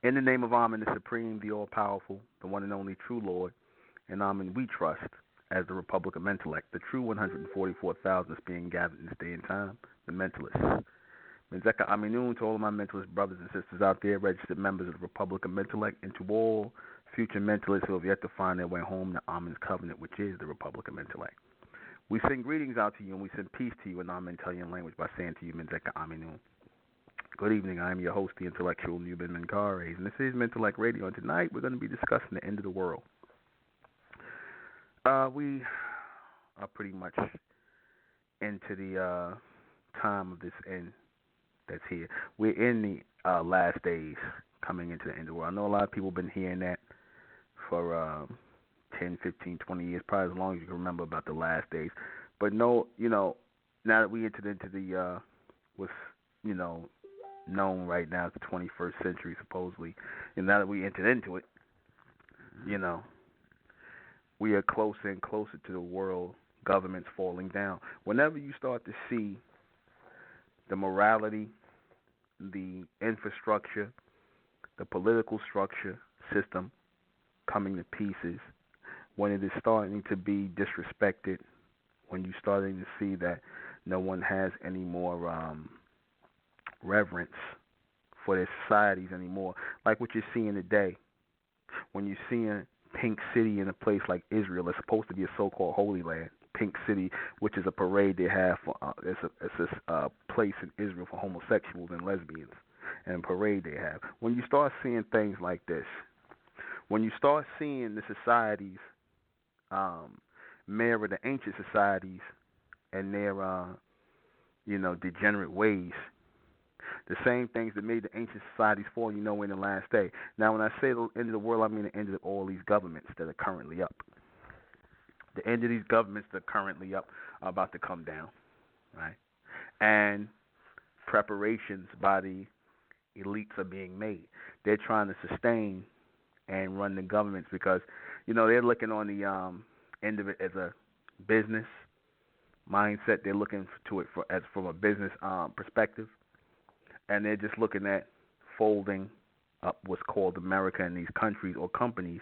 In the name of Amen, the Supreme, the All-Powerful, the one and only true Lord, and Amen we trust as the Republic of Mentellect, the true 144,000 that's being gathered in this day and time, the Mentalists. Menzeka Aminun to all of my mentalist brothers and sisters out there, registered members of the Republic of Mentellect, and to all future mentalists who have yet to find their way home to Amen's covenant, which is the Republic of Mentellect. We send greetings out to you, and we send peace to you in Amentelian language by saying to you, Menzeka Aminun. Good evening. I am your host, the intellectual Nuben Menkares, and this is Mentellect Radio. And tonight we're going to be discussing the end of the world. We are pretty much into the time of this end that's here. We're in the last days coming into the end of the world. I know a lot of people have been hearing that for 10, 15, 20 years, probably as long as you can remember about the last days. But no, now that we entered into the what's known right now as the 21st century, supposedly, and now that we entered into it, we are closer and closer to the world governments falling down. Whenever you start to see the morality, the infrastructure, the political structure system coming to pieces, when it is starting to be disrespected, when you're starting to see that no one has any more reverence for their societies anymore, like what you're seeing today, when you're seeing Pink City in a place like Israel, it's supposed to be a so-called Holy Land, Pink City, which is a parade they have for it's a place in Israel for homosexuals and lesbians, and a parade they have. When you start seeing things like this, when you start seeing the societies mirror the ancient societies and their degenerate ways, the same things that made the ancient societies fall, in the last day. Now, when I say the end of the world, I mean the end of all these governments that are currently up. The end of these governments that are currently up are about to come down, right? And preparations by the elites are being made. They're trying to sustain and run the governments because, they're looking on the end of it as a business mindset. They're looking to it from a business perspective. And they're just looking at folding up what's called America in these countries or companies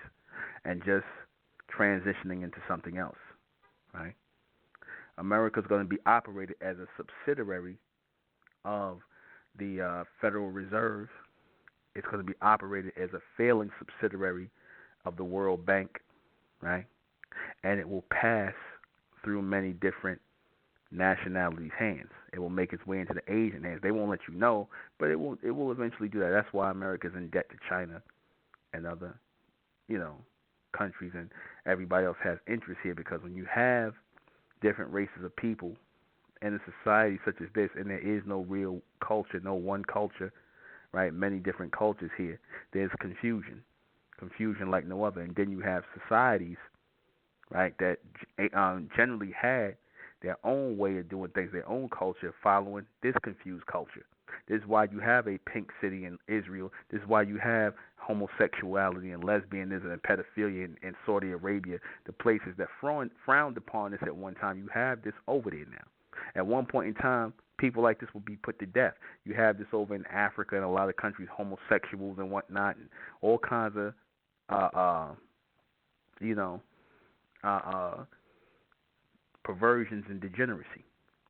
and just transitioning into something else, right? America's going to be operated as a subsidiary of the Federal Reserve. It's going to be operated as a failing subsidiary of the World Bank, right? And it will pass through many different nationalities' hands. It will make its way into the Asian hands. They won't let you know, but it will eventually do that. That's why America's in debt to China and other, countries, and everybody else has interest here, because when you have different races of people in a society such as this, and there is no real culture, no one culture, right? Many different cultures here. There's confusion like no other. And then you have societies, right, that generally had their own way of doing things, their own culture, following this confused culture. This is why you have a pink city in Israel. This is why you have homosexuality and lesbianism and pedophilia in Saudi Arabia, the places that frowned upon this at one time. You have this over there now. At one point in time, people like this will be put to death. You have this over in Africa and a lot of countries, homosexuals and whatnot, and all kinds of, perversions and degeneracy.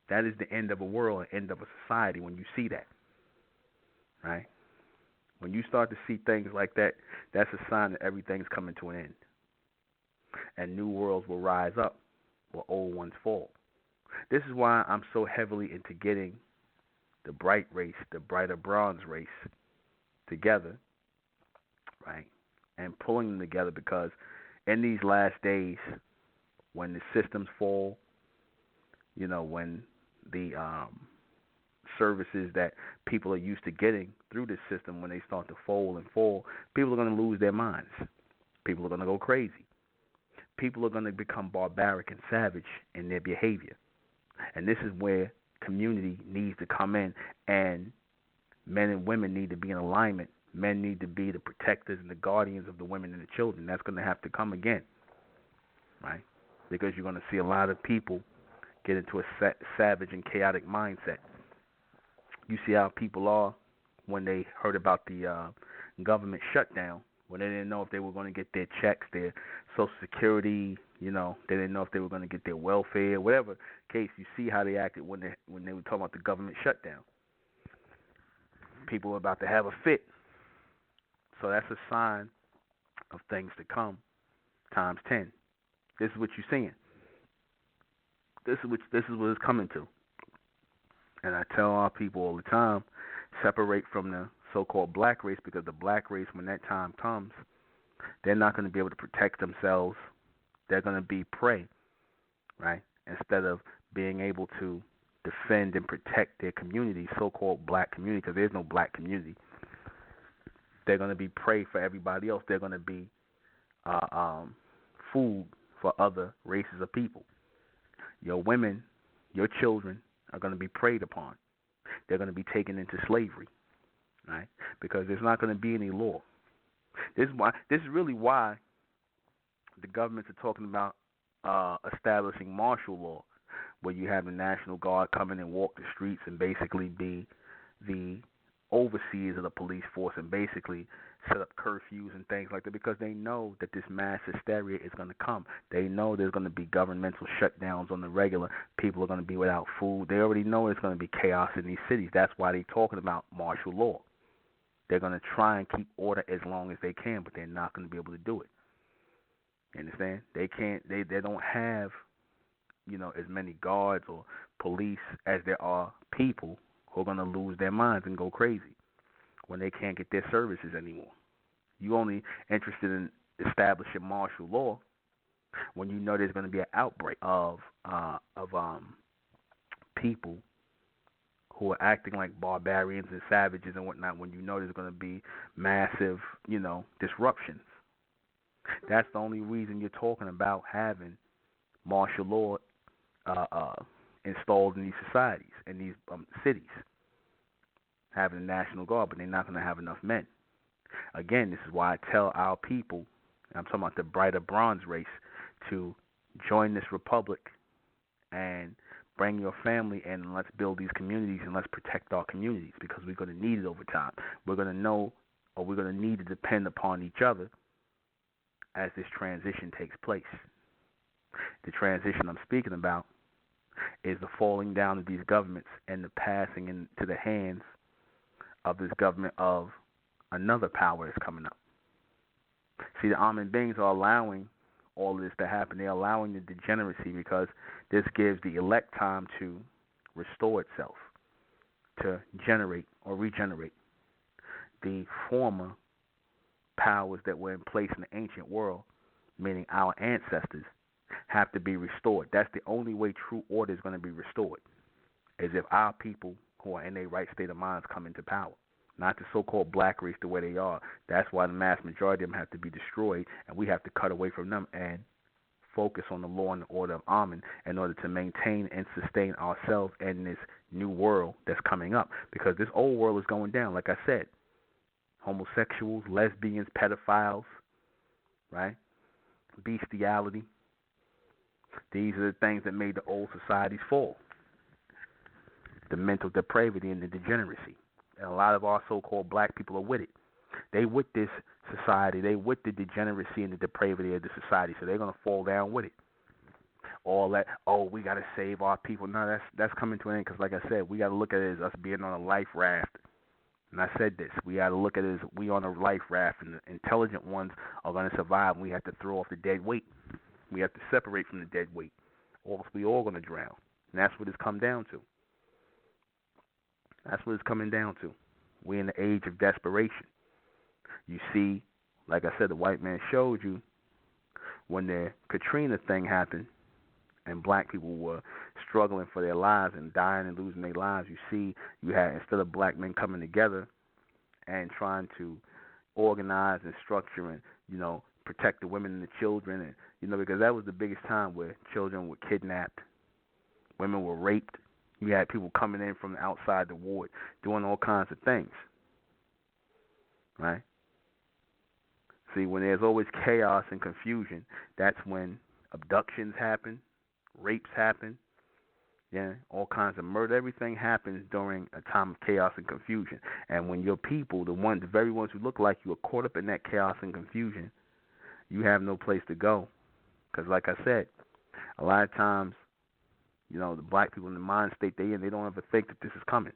That is the end of a world, end of a society when you see that, right? When you start to see things like that, that's a sign that everything's coming to an end. And new worlds will rise up where old ones fall. This is why I'm so heavily into getting the bright race, the brighter bronze race together, right? And pulling them together, because in these last days, when the systems fall, when the services that people are used to getting through this system, when they start to fold and fall, people are going to lose their minds. People are going to go crazy. People are going to become barbaric and savage in their behavior. And this is where community needs to come in, and men and women need to be in alignment. Men need to be the protectors and the guardians of the women and the children. That's going to have to come again. right? Because you're going to see a lot of people get into a savage and chaotic mindset. You see how people are when they heard about the government shutdown, when they didn't know if they were going to get their checks, their Social Security, they didn't know if they were going to get their welfare, whatever case. You see how they acted when they were talking about the government shutdown. People were about to have a fit. So that's a sign of things to come, times 10. This is what you're seeing. This is what it's coming to. And I tell our people all the time, separate from the so-called black race, because the black race, when that time comes, they're not going to be able to protect themselves. They're going to be prey, right? Instead of being able to defend and protect their community, so-called black community, because there's no black community. They're going to be prey for everybody else. They're going to be food for other races of people. Your women, your children are going to be preyed upon. They're going to be taken into slavery, right? Because there's not going to be any law. This is really why the governments are talking about establishing martial law, where you have the National Guard come in and walk the streets and basically be the overseers of the police force and basically set up curfews and things like that, because they know that this mass hysteria is going to come. They know there's going to be governmental shutdowns on the regular. People are going to be without food. They already know there's going to be chaos in these cities. That's why they're talking about martial law. They're going to try and keep order as long as they can, but they're not going to be able to do it. You understand? They can't. They don't have, as many guards or police as there are people who are going to lose their minds and go crazy when they can't get their services anymore. You only interested in establishing martial law when you know there's going to be an outbreak of people who are acting like barbarians and savages and whatnot, when you know there's going to be massive, disruptions. That's the only reason you're talking about having martial law installed in these societies, in these cities, having a National Guard, but they're not going to have enough men. Again, this is why I tell our people, I'm talking about the brighter bronze race, to join this republic and bring your family in, and let's build these communities and let's protect our communities, because we're going to need it over time. We're going to know, or we're going to need to depend upon each other as this transition takes place. The transition I'm speaking about is the falling down of these governments and the passing into the hands of this government of another power that's coming up. See, the Amen beings are allowing all this to happen. They're allowing the degeneracy, because this gives the elect time to restore itself, to generate or regenerate. The former powers that were in place in the ancient world, meaning our ancestors, have to be restored. That's the only way true order is going to be restored, is if our people who are in their right state of minds come into power. Not the so-called black race the way they are. That's why the mass majority of them have to be destroyed, and we have to cut away from them and focus on the law and the order of Amen in order to maintain and sustain ourselves in this new world that's coming up. Because this old world is going down, like I said. Homosexuals, lesbians, pedophiles, right? Bestiality. These are the things that made the old societies fall. The mental depravity and the degeneracy. And a lot of our so-called black people are with it. They with this society. They with the degeneracy and the depravity of the society. So they're going to fall down with it. All that, we got to save our people. No, that's coming to an end, because like I said, we got to look at it as us being on a life raft. And I said this. We got to look at it as we on a life raft, and the intelligent ones are going to survive, and we have to throw off the dead weight. We have to separate from the dead weight, or else we all going to drown. And that's what it's come down to. That's what it's coming down to. We're in the age of desperation. You see, like I said, the white man showed you when the Katrina thing happened and black people were struggling for their lives and dying and losing their lives. You see, you had, instead of black men coming together and trying to organize and structure and, protect the women and the children, and, because that was the biggest time where children were kidnapped, women were raped. You had people coming in from outside the ward doing all kinds of things, right? See, when there's always chaos and confusion, that's when Abductions happen, rapes happen, yeah, all kinds of murder. Everything happens during a time of chaos and confusion. And when your people, the very ones who look like you, are caught up in that chaos and confusion, you have no place to go. Because, like I said, a lot of times, the black people in the mind state they in, they don't ever think that this is coming.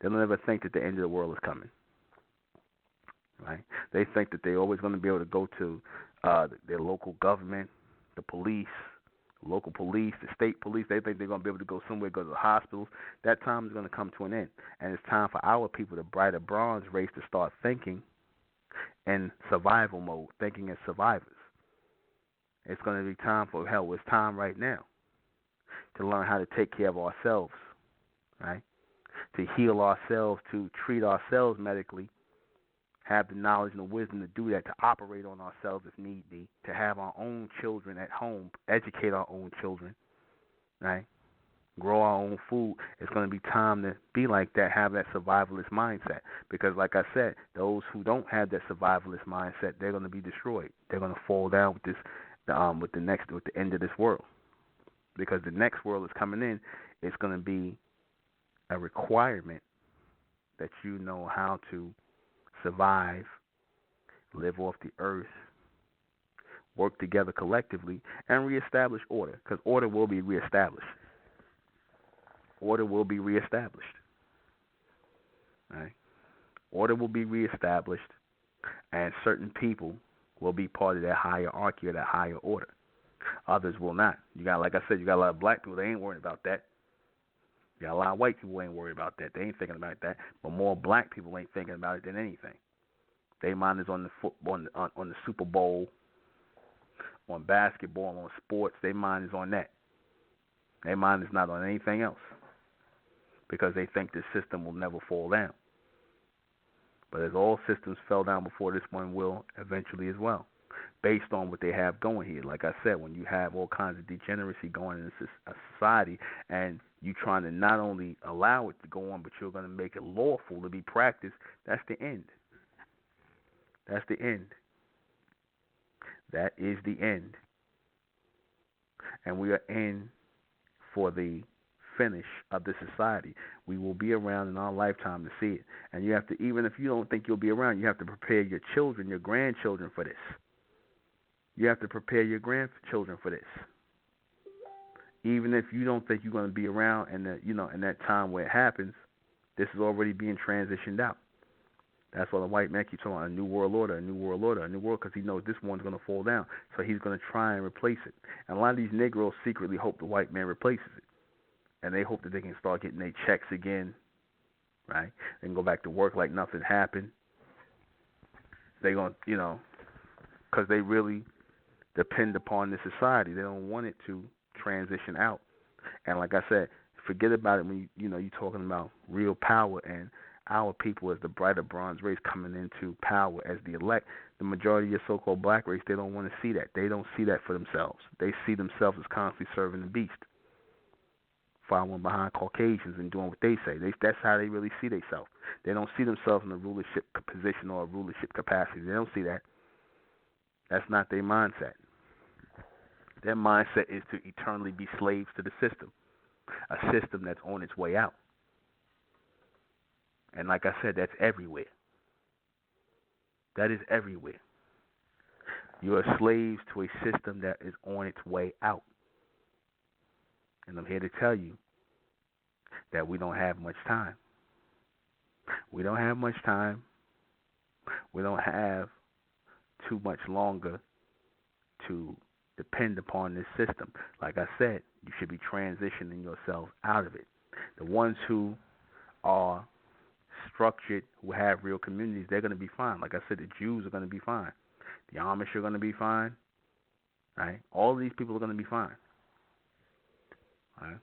They don't ever think that the end of the world is coming. Right? They think that they're always going to be able to go to their local government, the police, local police, the state police. They think they're going to be able to go somewhere, go to the hospitals. That time is going to come to an end. And it's time for our people, the brighter bronze race, to start thinking in survival mode, thinking as survivors. It's going to be time for, it's time right now to learn how to take care of ourselves, right? To heal ourselves, to treat ourselves medically, have the knowledge and the wisdom to do that, to operate on ourselves if need be, to have our own children at home, educate our own children, right? Grow our own food. It's going to be time to be like that, have that survivalist mindset. Because, like I said, those who don't have that survivalist mindset, they're going to be destroyed. They're going to fall down with this, with the end of this world. Because the next world is coming in. It's going to be a requirement that you know how to survive, live off the earth, work together collectively, and reestablish order. Because order will be reestablished. Order will be reestablished. Right? Order will be reestablished, and certain people will be part of that hierarchy or that higher order. Others will not. You got, like I said, you got a lot of black people. They ain't worried about that. You got a lot of white people who ain't worried about that. They ain't thinking about that. But more black people ain't thinking about it than anything. Their mind is on the football, on the Super Bowl, on basketball, on sports. Their mind is on that. Their mind is not on anything else because they think this system will never fall down. But as all systems fell down before, this one will eventually as well, based on what they have going here. Like I said, when you have all kinds of degeneracy going in a society and you trying to not only allow it to go on, but you're going to make it lawful to be practiced, that's the end. That's the end. That is the end. And we are in for the finish of the society. We will be around in our lifetime to see it. And you have to, even if you don't think you'll be around, you have to prepare your children, your grandchildren for this. You have to prepare your grandchildren for this. Even if you don't think you're going to be around and in that time where it happens, this is already being transitioned out. That's why the white man keeps talking about a new world order, a new world order, a new world, because he knows this one's going to fall down. So he's going to try and replace it. And a lot of these Negroes secretly hope the white man replaces it. And they hope that they can start getting their checks again, right? They can go back to work like nothing happened. They're going to, because they really depend upon this society. They don't want it to transition out. And like I said, forget about it when you're talking about real power and our people as the brighter bronze race coming into power as the elect. The majority of your so-called black race, they don't want to see that. They don't see that for themselves. They see themselves as constantly serving the beast, following behind Caucasians and doing what they say. That's how they really see themselves. They don't see themselves in a rulership position or a rulership capacity. They don't see that. That's not their mindset. Their mindset is to eternally be slaves to the system, a system that's on its way out. And like I said, that's everywhere. That is everywhere. You are slaves to a system that is on its way out. And I'm here to tell you that we don't have much time. We don't have much time. We don't have too much longer to depend upon this system. Like I said, you should be transitioning yourself out of it. The ones who are structured, who have real communities, they're going to be fine. Like I said, the Jews are going to be fine. The Amish are going to be fine. Right? All of these people are going to be fine. Right?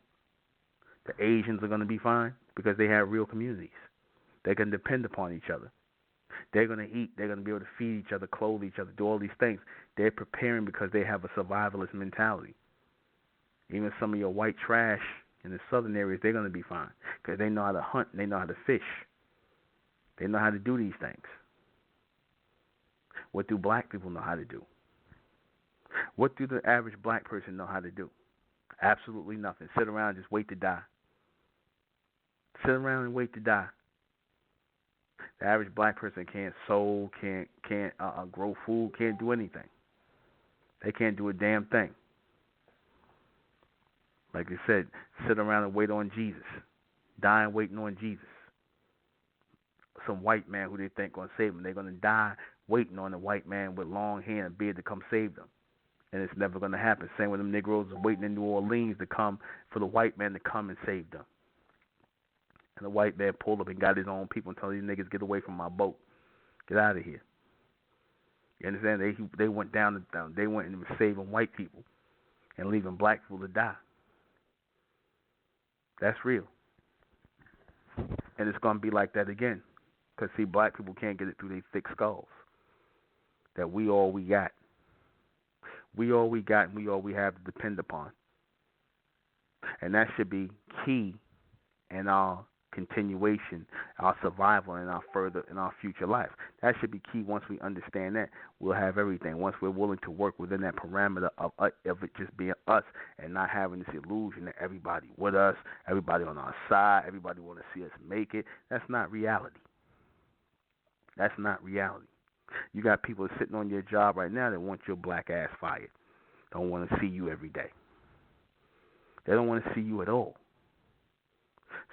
The Asians are going to be fine because they have real communities. They can depend upon each other. They're going to eat. They're going to be able to feed each other, clothe each other, do all these things. They're preparing because they have a survivalist mentality. Even some of your white trash in the southern areas, they're going to be fine because they know how to hunt and they know how to fish. They know how to do these things. What do black people know how to do? What do the average black person know how to do? Absolutely nothing. Sit around and just wait to die. Sit around and wait to die. The average black person can't sew, can't grow food, can't do anything. They can't do a damn thing. Like I said, sit around and wait on Jesus. Dying waiting on Jesus. Some white man who they think gonna save them. They're gonna die waiting on a white man with long hair and beard to come save them. And it's never gonna happen. Same with them Negroes waiting in New Orleans to come for the white man to come and save them. And the white man pulled up and got his own people and told these niggas, get away from my boat. Get out of here. You understand? They went down. They went and were saving white people and leaving black people to die. That's real. And it's going to be like that again. Because, see, black people can't get it through their thick skulls. That we all we got. We all we got and we all we have to depend upon. And that should be key in our continuation, our survival, and our future life. That should be key. Once we understand that, we'll have everything. Once we're willing to work within that parameter of it just being us and not having this illusion that everybody with us, everybody on our side, everybody want to see us make it. That's not reality. That's not reality. You got people sitting on your job right now that want your black ass fired. Don't want to see you every day. They don't want to see you at all.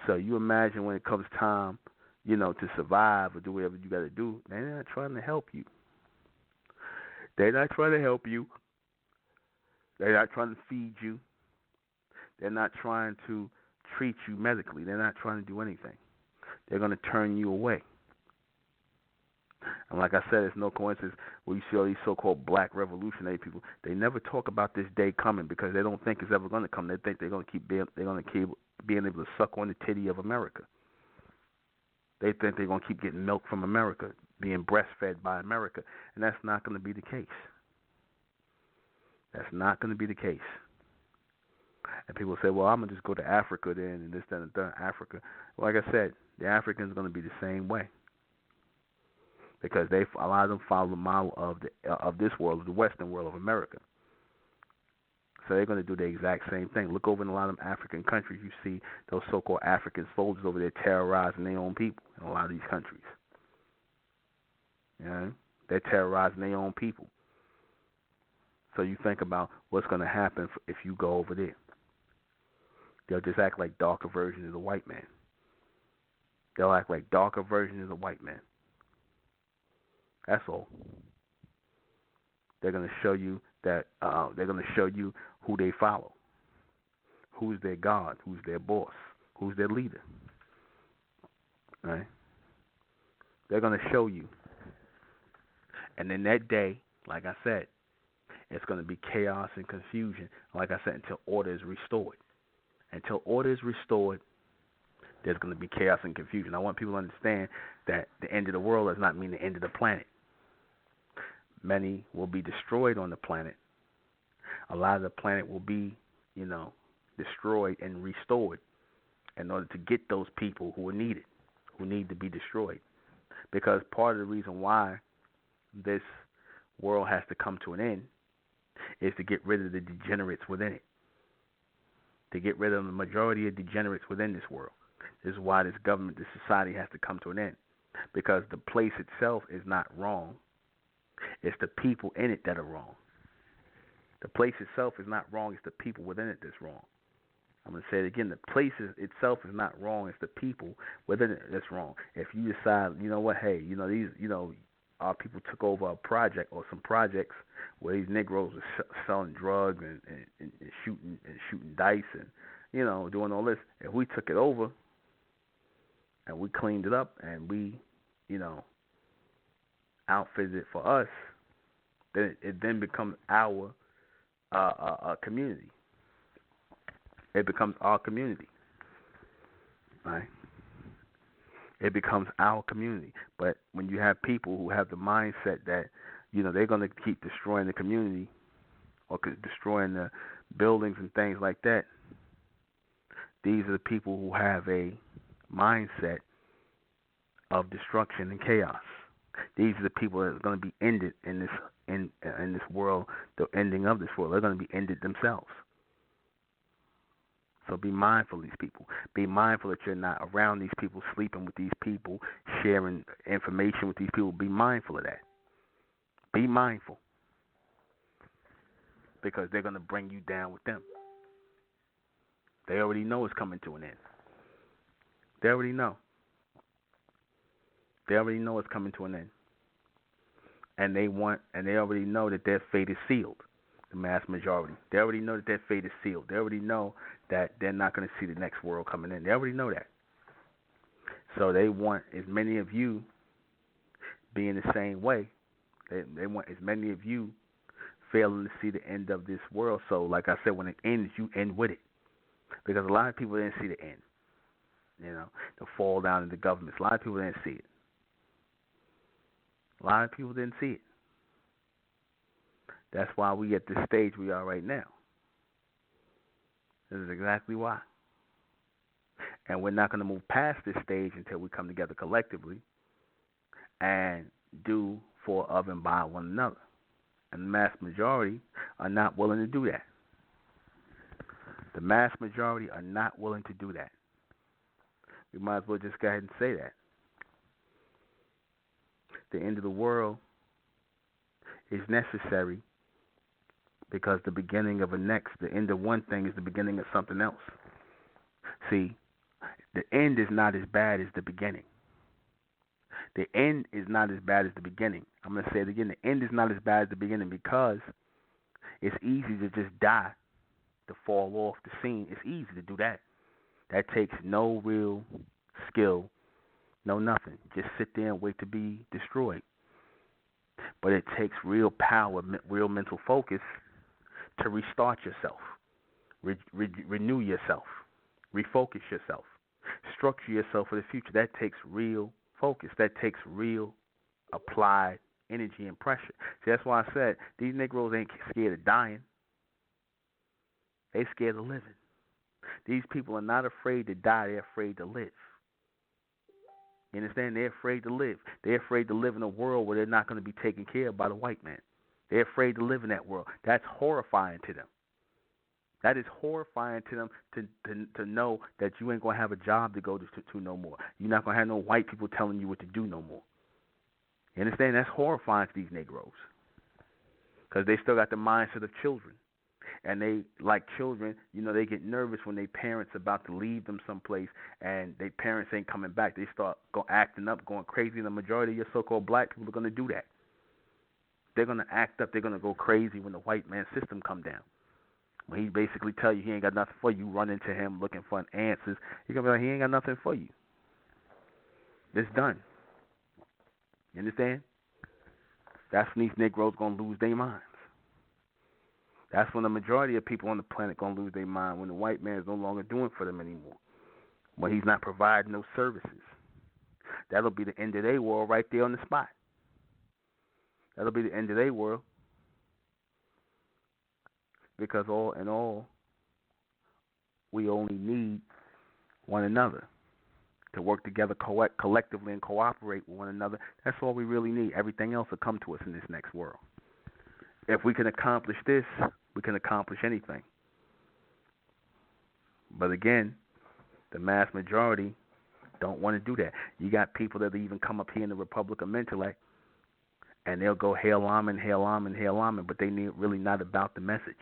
So you imagine when it comes time, to survive or do whatever you got to do, they're not trying to help you. They're not trying to help you. They're not trying to feed you. They're not trying to treat you medically. They're not trying to do anything. They're going to turn you away. And like I said, it's no coincidence where you see all these so-called black revolutionary people. They never talk about this day coming because they don't think it's ever going to come. They think they're going to keep being able to suck on the titty of America. They think they're going to keep getting milk from America, being breastfed by America, and that's not going to be the case. That's not going to be the case. And people say, well, I'm going to just go to Africa then and this, that, and that, Africa. Well, like I said, the Africans are going to be the same way. Because a lot of them follow the model of this world, of the Western world of America. So they're going to do the exact same thing. Look over in a lot of them African countries, you see those so-called African soldiers over there terrorizing their own people in a lot of these countries. They're terrorizing their own people. So you think about what's going to happen if you go over there. They'll just act like darker versions of the white man. They'll act like darker versions of the white man. That's all. They're going to show you that they're going to show you who they follow, who's their God, who's their boss, who's their leader. Right? They're going to show you. And then that day, like I said, it's going to be chaos and confusion. Like I said, until order is restored. Until order is restored, there's going to be chaos and confusion. I want people to understand that the end of the world does not mean the end of the planet. Many will be destroyed on the planet. A lot of the planet will be, destroyed and restored in order to get those people who are needed, who need to be destroyed. Because part of the reason why this world has to come to an end is to get rid of the degenerates within it. To get rid of the majority of degenerates within this world. This is why this government, this society has to come to an end. Because the place itself is not wrong. It's the people in it that are wrong. The place itself is not wrong. It's the people within it that's wrong. I'm going to say it again. The place itself is not wrong. It's the people within it that's wrong. If you decide, our people took over a project or some projects where these Negroes were selling drugs and shooting dice and, doing all this. If we took it over and we cleaned it up and we, outfitted it for us, then it then becomes our community. It becomes our community, right? It becomes our community. But when you have people who have the mindset that, they're going to keep destroying the community or destroying the buildings and things like that, these are the people who have a mindset of destruction and chaos. These are the people that are going to be ended in this world. The ending of this world, they're going to be ended themselves. So be mindful of these people. Be mindful that you're not around these people, sleeping with these people, sharing information with these people. Be mindful of that. Be mindful, because they're going to bring you down with them. They already know it's coming to an end. They already know. They already know it's coming to an end. And they already know that their fate is sealed. The mass majority. They already know that their fate is sealed. They already know that they're not going to see the next world coming in. They already know that. So they want as many of you being the same way. They want as many of you failing to see the end of this world. So, like I said, when it ends, you end with it. Because a lot of people didn't see the end. The fall down in the governments. A lot of people didn't see it. A lot of people didn't see it. That's why we at the stage we are right now. This is exactly why. And we're not going to move past this stage until we come together collectively and do for, of, and by one another. And the mass majority are not willing to do that. The mass majority are not willing to do that. We might as well just go ahead and say that. The end of the world is necessary, because the beginning of the end of one thing is the beginning of something else. See, the end is not as bad as the beginning. The end is not as bad as the beginning. I'm going to say it again. The end is not as bad as the beginning, because it's easy to just die, to fall off the scene. It's easy to do that. That takes no real skill, no nothing. Just sit there and wait to be destroyed. But it takes real power, real mental focus to restart yourself, renew yourself, refocus yourself, structure yourself for the future. That takes real focus. That takes real applied energy and pressure. See, that's why I said these Negroes ain't scared of dying. They scared of living. These people are not afraid to die. They're afraid to live. You understand? They're afraid to live. They're afraid to live in a world where they're not going to be taken care of by the white man. They're afraid to live in that world. That's horrifying to them. That is horrifying to them to know that you ain't going to have a job to go to no more. You're not going to have no white people telling you what to do no more. You understand? That's horrifying to these Negroes, because they still got the mindset of children. And they, like children, they get nervous when their parents about to leave them someplace and their parents ain't coming back. They start acting up, going crazy. And the majority of your so-called black people are going to do that. They're going to act up. They're going to go crazy when the white man system come down. When he basically tell you he ain't got nothing for you, run into him looking for answers. You're going to be like, he ain't got nothing for you. It's done. You understand? That's when these Negroes going to lose their minds. That's when the majority of people on the planet going to lose their mind, when the white man is no longer doing for them anymore, when he's not providing those services. That'll be the end of their world right there on the spot. That'll be the end of their world, because all in all, we only need one another to work together collectively and cooperate with one another. That's all we really need. Everything else will come to us in this next world. If we can accomplish this, we can accomplish anything. But again, the mass majority don't want to do that. You got people that even come up here in the Republic of Mentellect, and they'll go hail Amen, hail Amen, hail Amen, but they really not about the message.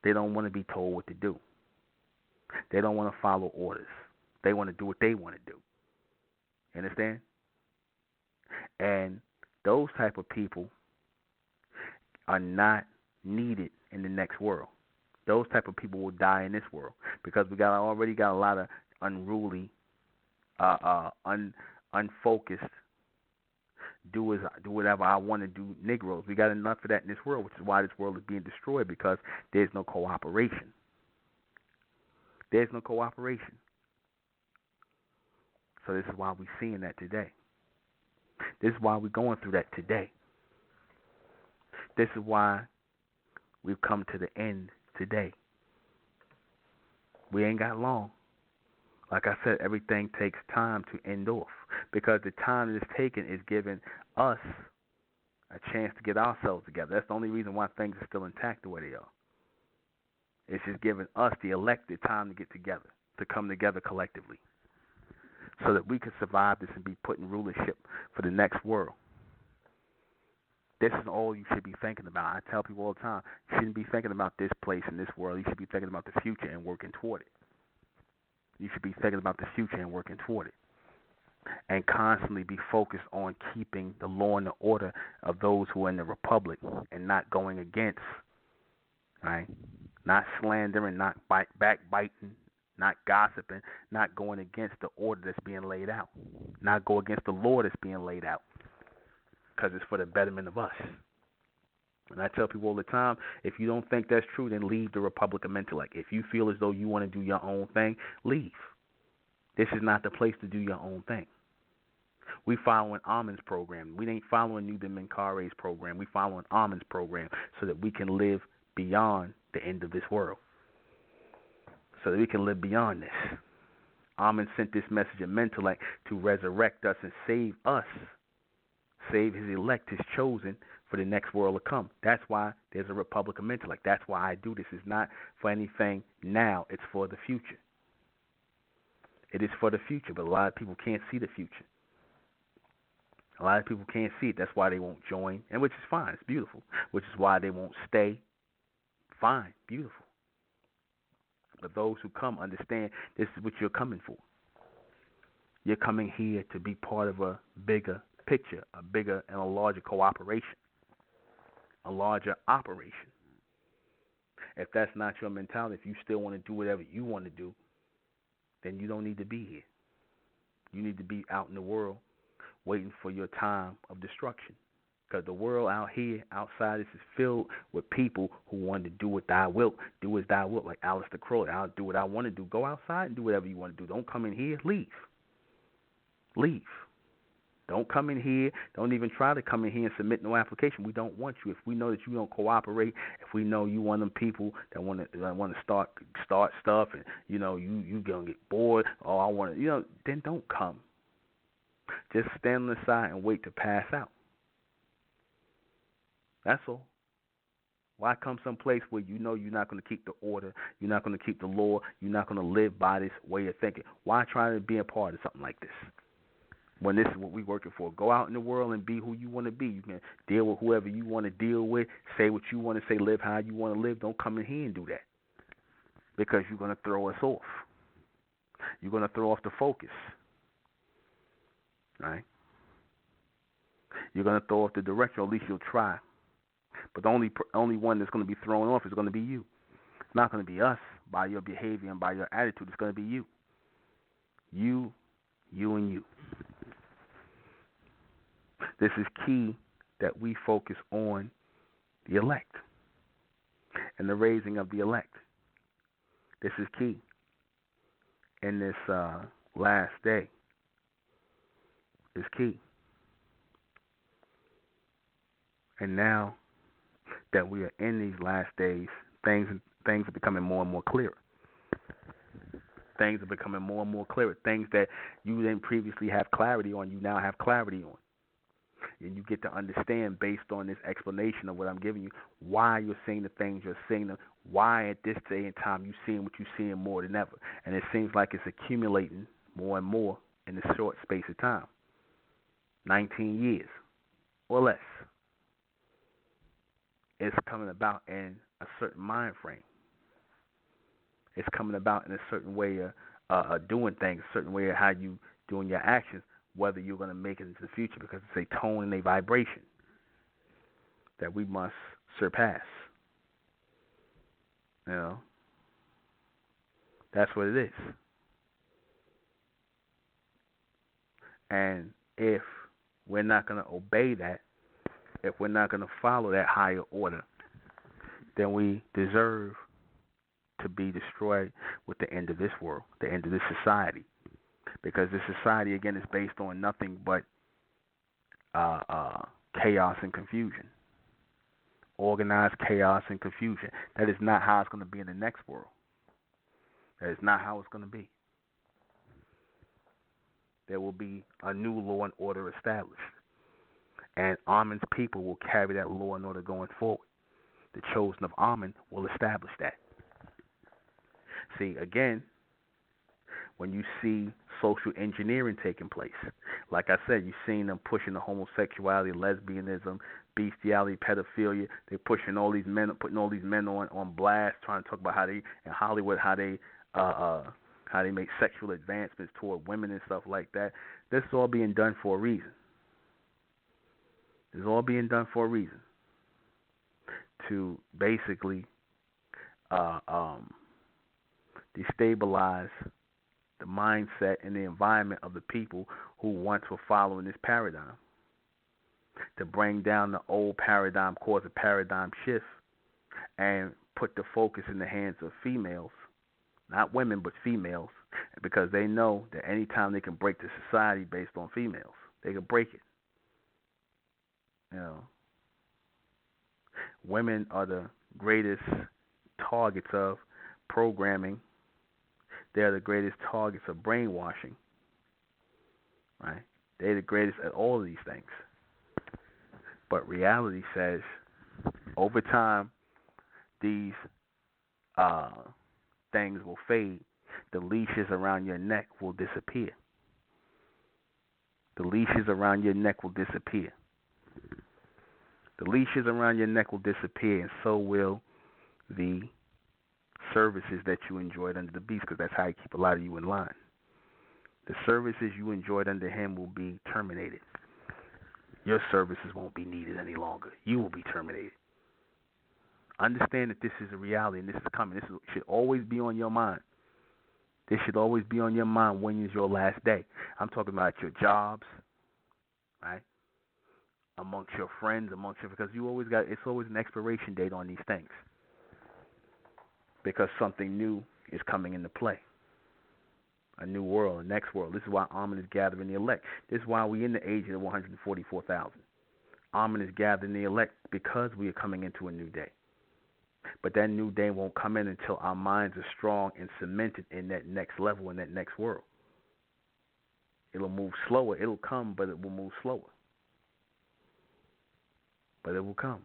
They don't want to be told what to do. They don't want to follow orders. They want to do what they want to do. You understand? And those type of people are not needed in the next world. Those type of people will die in this world, because we already got a lot of unruly, unfocused, do whatever I want to do Negroes. We got enough of that in this world, which is why this world is being destroyed, because there's no cooperation. There's no cooperation. So this is why we're seeing that today. This is why we're going through that today. This is why we've come to the end today. We ain't got long. Like I said, everything takes time to end off, because the time that it's taken is giving us a chance to get ourselves together. That's the only reason why things are still intact the way they are. It's just giving us, the elected, time to get together, to come together collectively, so that we can survive this and be put in rulership for the next world. This is all you should be thinking about. I tell people all the time, you shouldn't be thinking about this place in this world. You should be thinking about the future and working toward it. You should be thinking about the future and working toward it. And constantly be focused on keeping the law and the order of those who are in the republic and not going against, right? Not slandering, not backbiting, not gossiping, not going against the order that's being laid out, not go against the law that's being laid out, because it's for the betterment of us. And I tell people all the time, if you don't think that's true, then leave the Republic of Mentellect. If you feel as though you want to do your own thing, leave. This is not the place to do your own thing. We following Amon's program. We ain't following Nuben Menkare's program. We following Amon's program so that we can live beyond the end of this world. So that we can live beyond this. Amon sent this message of Mentellect to resurrect us and save us. Save his elect, his chosen, for the next world to come. That's why there's a Republic of Mentellect. That's why I do this. It's not for anything now. It's for the future. It is for the future, but a lot of people can't see the future. A lot of people can't see it. That's why they won't join, and which is fine. It's beautiful. Which is why they won't stay. Fine, beautiful. But those who come understand this is what you're coming for. You're coming here to be part of a bigger picture, a bigger and a larger cooperation, a larger operation. If that's not your mentality, if you still want to do whatever you want to do, then you don't need to be here. You need to be out in the world waiting for your time of destruction. Because the world out here, outside, this is filled with people who want to do what thou wilt, do as thou wilt, like Aleister Crowley. I'll do what I want to do. Go outside and do whatever you want to do. Don't come in here. Leave. Leave. Don't come in here. Don't even try to come in here and submit no application. We don't want you. If we know that you don't cooperate, if we know you one of them people that want to start stuff, and you gonna get bored. Oh, I want to, then don't come. Just stand on the side and wait to pass out. That's all. Why come someplace where you know you're not going to keep the order, you're not going to keep the law, you're not going to live by this way of thinking? Why try to be a part of something like this? When this is what we're working for. Go out in the world and be who you want to be. You can deal with whoever you want to deal with, say what you want to say, live how you want to live. Don't come in here and do that, because you're going to throw us off. You're going to throw off the focus. Right? You're going to throw off the direction, or at least you'll try. But the only one that's going to be thrown off is going to be you. It's not going to be us by your behavior and by your attitude. It's going to be you. You, and you. This is key that we focus on the elect and the raising of the elect. This is key in this last day. It's key. And now that we are in these last days, things are becoming more and more clearer. Things are becoming more and more clearer. Things that you didn't previously have clarity on, you now have clarity on. And you get to understand, based on this explanation of what I'm giving you, why you're seeing the things you're seeing, why at this day and time you're seeing what you're seeing more than ever. And it seems like it's accumulating more and more in a short space of time. 19 years or less. It's coming about in a certain mind frame. It's coming about in a certain way of doing things, a certain way of how you doing your actions, whether you're going to make it into the future, because it's a tone and a vibration that we must surpass. That's what it is. And if we're not going to obey that, if we're not going to follow that higher order, then we deserve to be destroyed with the end of this world, the end of this society. Because this society, again, is based on nothing but chaos and confusion. Organized chaos and confusion. That is not how it's going to be in the next world. That is not how it's going to be. there will be a new law and order established. And Amen's people will carry that law and order going forward. The chosen of Amen will establish that. See, again, when you see social engineering taking place, like I said, you've seen them pushing the homosexuality, lesbianism, bestiality, pedophilia. They're pushing all these men, putting all these men on blast, trying to talk about how they in Hollywood how they make sexual advancements toward women and stuff like that. This is all being done for a reason. It's all being done for a reason. To basically destabilize the mindset and the environment of the people who once were following this paradigm. To bring down the old paradigm, cause a paradigm shift, and put the focus in the hands of females, not women, but females, because they know that anytime they can break the society based on females, they can break it. You know, women are the greatest targets of programming. They're the greatest targets of brainwashing. Right? They're the greatest at all of these things. But reality says, over time, these things will fade. The leashes around your neck will disappear. The leashes around your neck will disappear. The leashes around your neck will disappear, and so will the services that you enjoyed under the beast, because that's how he keep a lot of you in line. The services you enjoyed under him will be terminated. Your services won't be needed any longer. You will be terminated. Understand that this is a reality and this is coming. Should always be on your mind. This should always be on your mind. When is your last day? I'm talking about your jobs, right? Amongst your friends, because it's always an expiration date on these things. Because something new is coming into play. A new world, a next world. This is why Amen is gathering the elect. This is why we're in the age of 144,000. Amen is gathering the elect because we are coming into a new day. But that new day won't come in until our minds are strong and cemented in that next level, in that next world. It'll move slower. It'll come, but it will move slower. But it will come.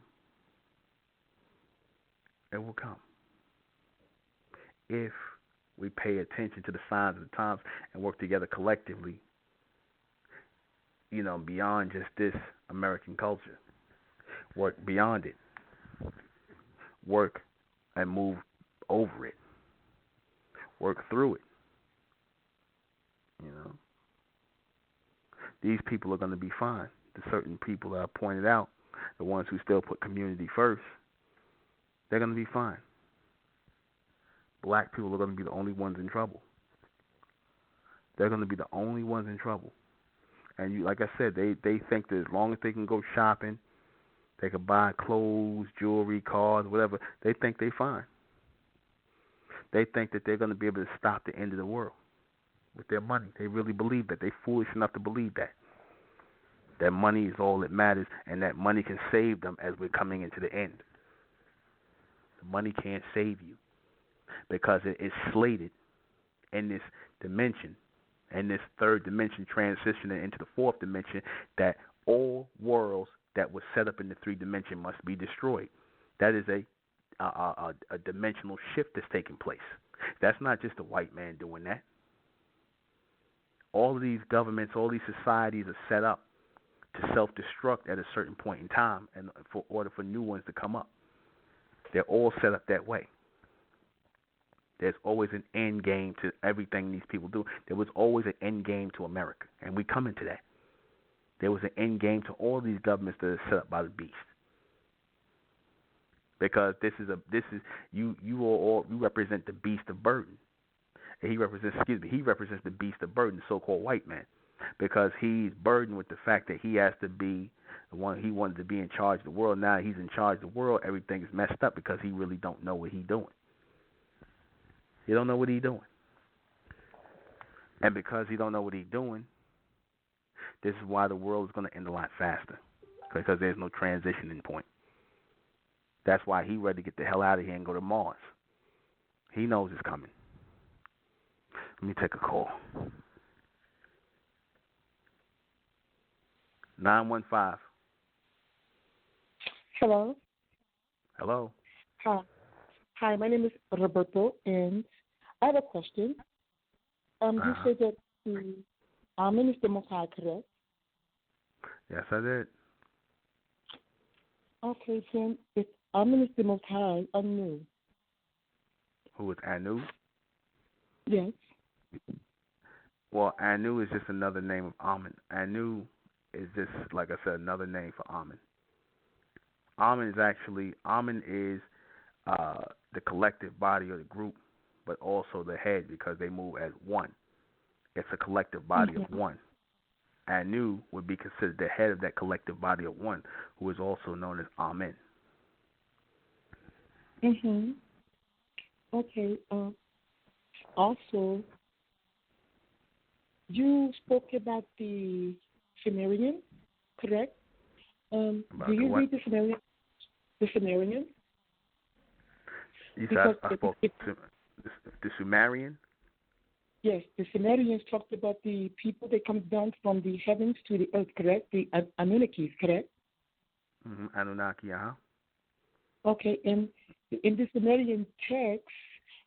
It will come. If we pay attention to the signs of the times and work together collectively, beyond just this American culture. Work beyond it. Work and move over it. Work through it. These people are going to be fine. The certain people that I pointed out, the ones who still put community first, they're going to be fine. Black people are going to be the only ones in trouble. They're going to be the only ones in trouble. And like I said, they think that as long as they can go shopping, they can buy clothes, jewelry, cars, whatever, they think they're fine. They think that they're going to be able to stop the end of the world with their money. They really believe that. They're foolish enough to believe that. That money is all that matters, and that money can save them as we're coming into the end. The money can't save you, because it is slated in this dimension, in this third dimension, transitioning into the fourth dimension, that all worlds that were set up in the three dimension must be destroyed. That is a dimensional shift that's taking place. That's not just a white man doing that. All of these governments, all these societies are set up to self-destruct at a certain point in time, and for order for new ones to come up. They're all set up that way. There's always an end game to everything these people do. There was always an end game to America, and we come into that. There was an end game to all these governments that are set up by the beast. Because you represent the beast of burden. And he represents the beast of burden, the so-called white man, because he's burdened with the fact that he has to be the one. He wanted to be in charge of the world. Now he's in charge of the world. Everything's messed up because he really don't know what he's doing. He don't know what he's doing. And because he don't know what he's doing, this is why the world is going to end a lot faster, because there's no transitioning point. That's why he's ready to get the hell out of here and go to Mars. He knows it's coming. Let me take a call. 915. Hello. Hello. Hi. Hi, my name is Roberto, and I have a question. You Uh-huh. said that the Amen is the Most High, correct? Yes, I did. Okay, then if Amen is the Most High, I knew. Who is Anu? Yes. Well, Anu is just another name of Amen. Anu is just, like I said, another name for Amen. Amen is the collective body of the group, but also the head because they move as one. It's a collective body of Mhm. one. Anu would be considered the head of that collective body of one, who is also known as Amen. Mhm. Okay. Also, you spoke about the Sumerian, correct? Do About the you what? read the Sumerian? The Sumerian? You said Because I spoke to the Sumerian. yes, the Sumerians talked about the people that comes down from the heavens to the earth, correct? The Anunnakis, correct? Anunnaki, uh-huh. Okay, and in the Sumerian text,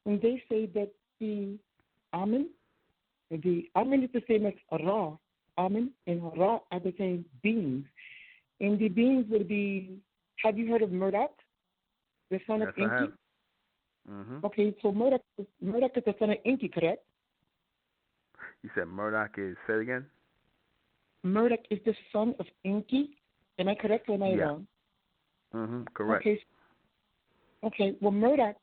and they say that Amen, the Amen is the same as Ra. Amen and Ra are the same beings. And the beings would be, have you heard of Murdoch, the son of Yes, I have. Enki? Mhm. Okay, so Murdoch is the son of Enki, correct? You said Murdoch is. Say it again. Murdoch is the son of Enki. Am I correct or am I Yeah. wrong? Correct. Okay, okay. Well, Murdoch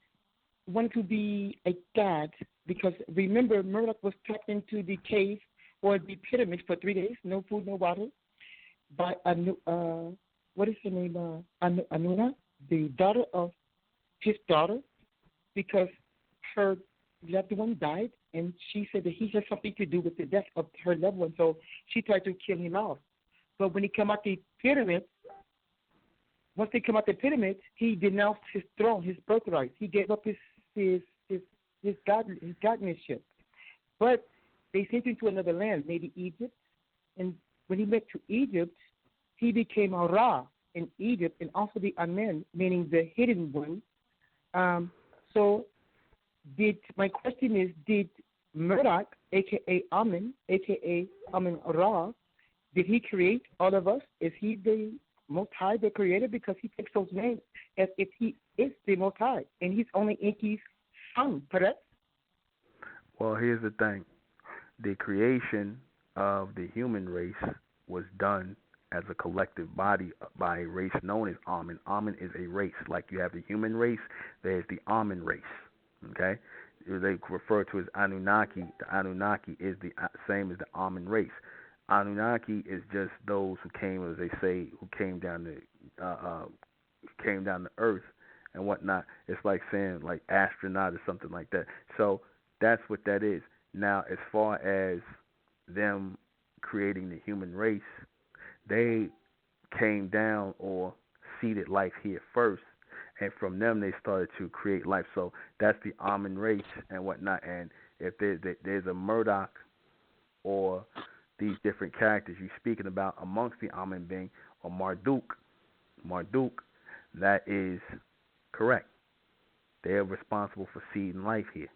wanted to be a god because remember, Murdoch was trapped into the cave or the pyramid for 3 days, no food, no water, by what is her name? Anuna, the daughter of his daughter, because her loved one died, and she said that he had something to do with the death of her loved one, so she tried to kill him off. But when he came out the pyramid, once they come out the pyramid, he denounced his throne, his birthright. He gave up his his his godmanship. But they sent him to another land, maybe Egypt. And when he went to Egypt, he became a Ra in Egypt, and also the Amen, meaning the hidden one. So did my question is, did Murdoch, aka Amen, aka Amen Ra, did he create all of us? Is he the Most High, the Creator? Because he takes those names as if he is the Most High, and he's only Enki's son, correct? Well, here's the thing. The creation of the human race was done as a collective body by a race known as Amen. Amen is a race. Like you have the human race, there's the Amen race. Okay? They refer to as Anunnaki. The Anunnaki is the same as the Amen race. Anunnaki is just those who came, as they say, who came down to Earth and whatnot. It's like saying like astronaut or something like that. So that's what that is. Now, as far as them creating the human race, they came down or seeded life here first, and from them they started to create life. So that's the Amen race and whatnot. And if there's a Murdoch or these different characters you're speaking about amongst the Amen being or Marduk, that is correct. They are responsible for seeding life here.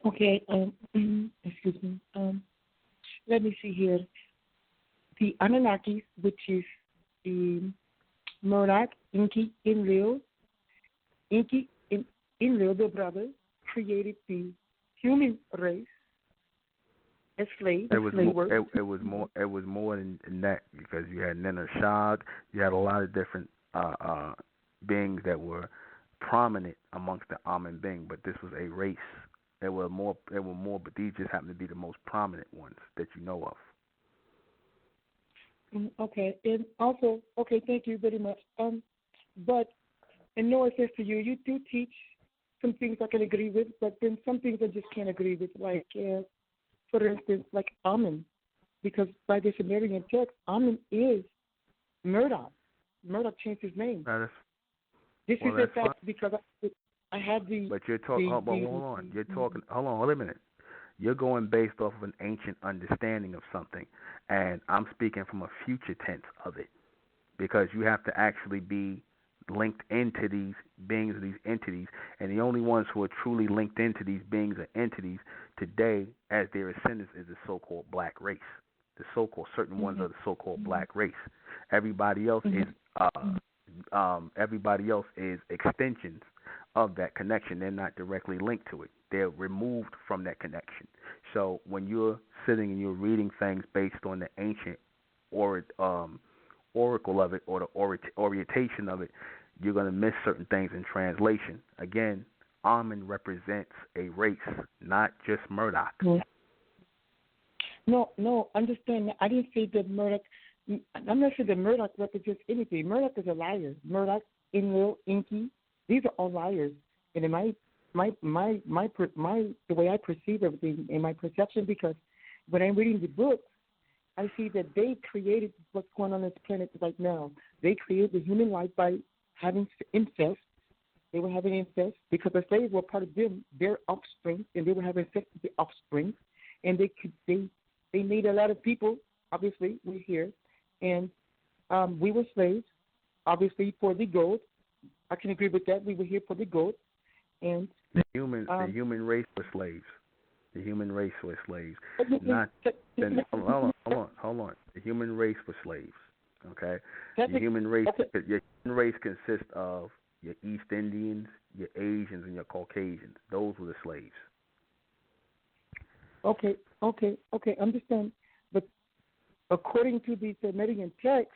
Okay. Excuse me. Let me see here. The Anunnakis, which is the Murdoch, Enki, Enlil, the brother, created the human race as slaves, It was slave more. work. It was more. It was more than that because you had Nenashad. You had a lot of different beings that were prominent amongst the Amen being, but this was a race. There were more. There were more, but these just happen to be the most prominent ones that you know of. Okay, and also, okay, thank you very much. But in no offense to you, you do teach some things I can agree with, but then some things I just can't agree with. Like, for instance, like Amen, because by the Sumerian text, Amen is Murdoch. Murdoch changed his name. Now that's This is well, a that's fine. fact because I have the But you're talking. the Oh, but hold on. You're talking. Hold on. Wait a minute. You're going based off of an ancient understanding of something, and I'm speaking from a future tense of it because you have to actually be linked into these beings or these entities, and the only ones who are truly linked into these beings or entities today as their ascendants is the so-called black race. The so-called certain ones are the so-called black race. Everybody else is everybody else is extensions of that connection. They're not directly linked to it. They're removed from that connection. So when you're sitting and you're reading things based on the ancient oracle of it or the orientation of it, you're going to miss certain things in translation. Again, Amun represents a race, not just Murdoch. No, understand. I didn't say that Murdoch. I'm not sure that Murdoch represents anything. Murdoch is a liar. Murdoch, Enlil, Inky, these are all liars. And in the way I perceive everything, in my perception, because when I'm reading the books, I see that they created what's going on this planet right now. They created the human life by having incest. They were having incest because the slaves were part of them, their offspring, and they were having sex with the offspring. And they made a lot of people. Obviously, we're here, and we were slaves. Obviously, for the gold. I can agree with that. We were here for the gold, and the human race were slaves. The human race were slaves. Hold on. The human race were slaves. Okay. Your human race consists of your East Indians, your Asians, and your Caucasians. Those were the slaves. Okay, understand. But according to the Sumerian text,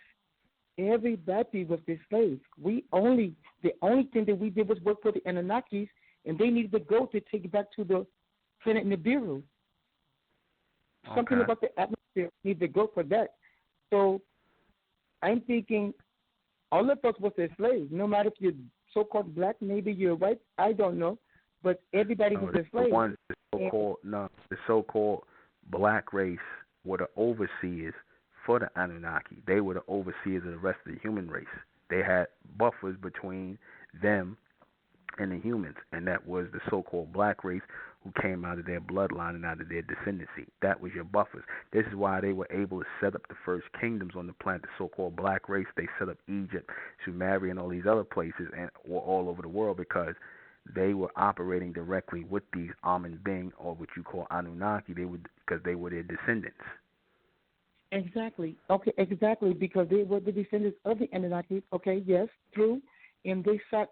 everybody was their slaves. The only thing that we did was work for the Anunnakis, and they needed to go to take it back to the planet Nibiru. Something about the atmosphere needed to go for that. So I'm thinking all of us was their slaves. No matter if you're so-called black, maybe you're white, I don't know, but everybody was their slaves. The so-called black race were the overseers for the Anunnaki. They were the overseers of the rest of the human race. They had buffers between them and the humans, and that was the so-called black race who came out of their bloodline and out of their descendancy. That was your buffers. This is why they were able to set up the first kingdoms on the planet, the so-called black race. They set up Egypt, Sumeria, and all these other places, and were all over the world because they were operating directly with these Amun being, or what you call Anunnaki. Because they were their descendants. Exactly. Okay, exactly, because they were the descendants of the Anunnaki. Okay, yes, true. And they sought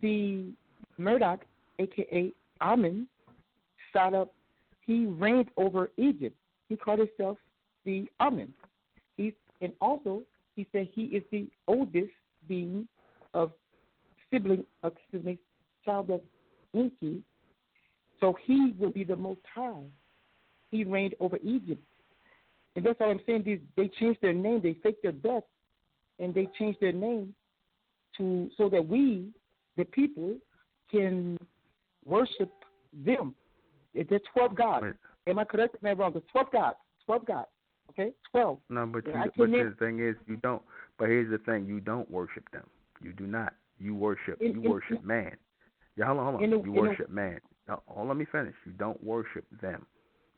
the Murdoch, a.k.a. Amun, he reigned over Egypt. He called himself the Amun. He said he is the oldest being of child of Enki. So he will be the Most High. He reigned over Egypt. And that's all I'm saying. They changed their name. They faked their death, and they changed their name so that we, the people, can worship them. There's 12 gods. Am I correct? Am I wrong? There's 12 gods. 12 gods. Okay? 12. No, but the thing is, you don't. But here's the thing: you don't worship them. You do not. You worship. Worship man. Yeah, hold on. You worship man. Now, let me finish. You don't worship them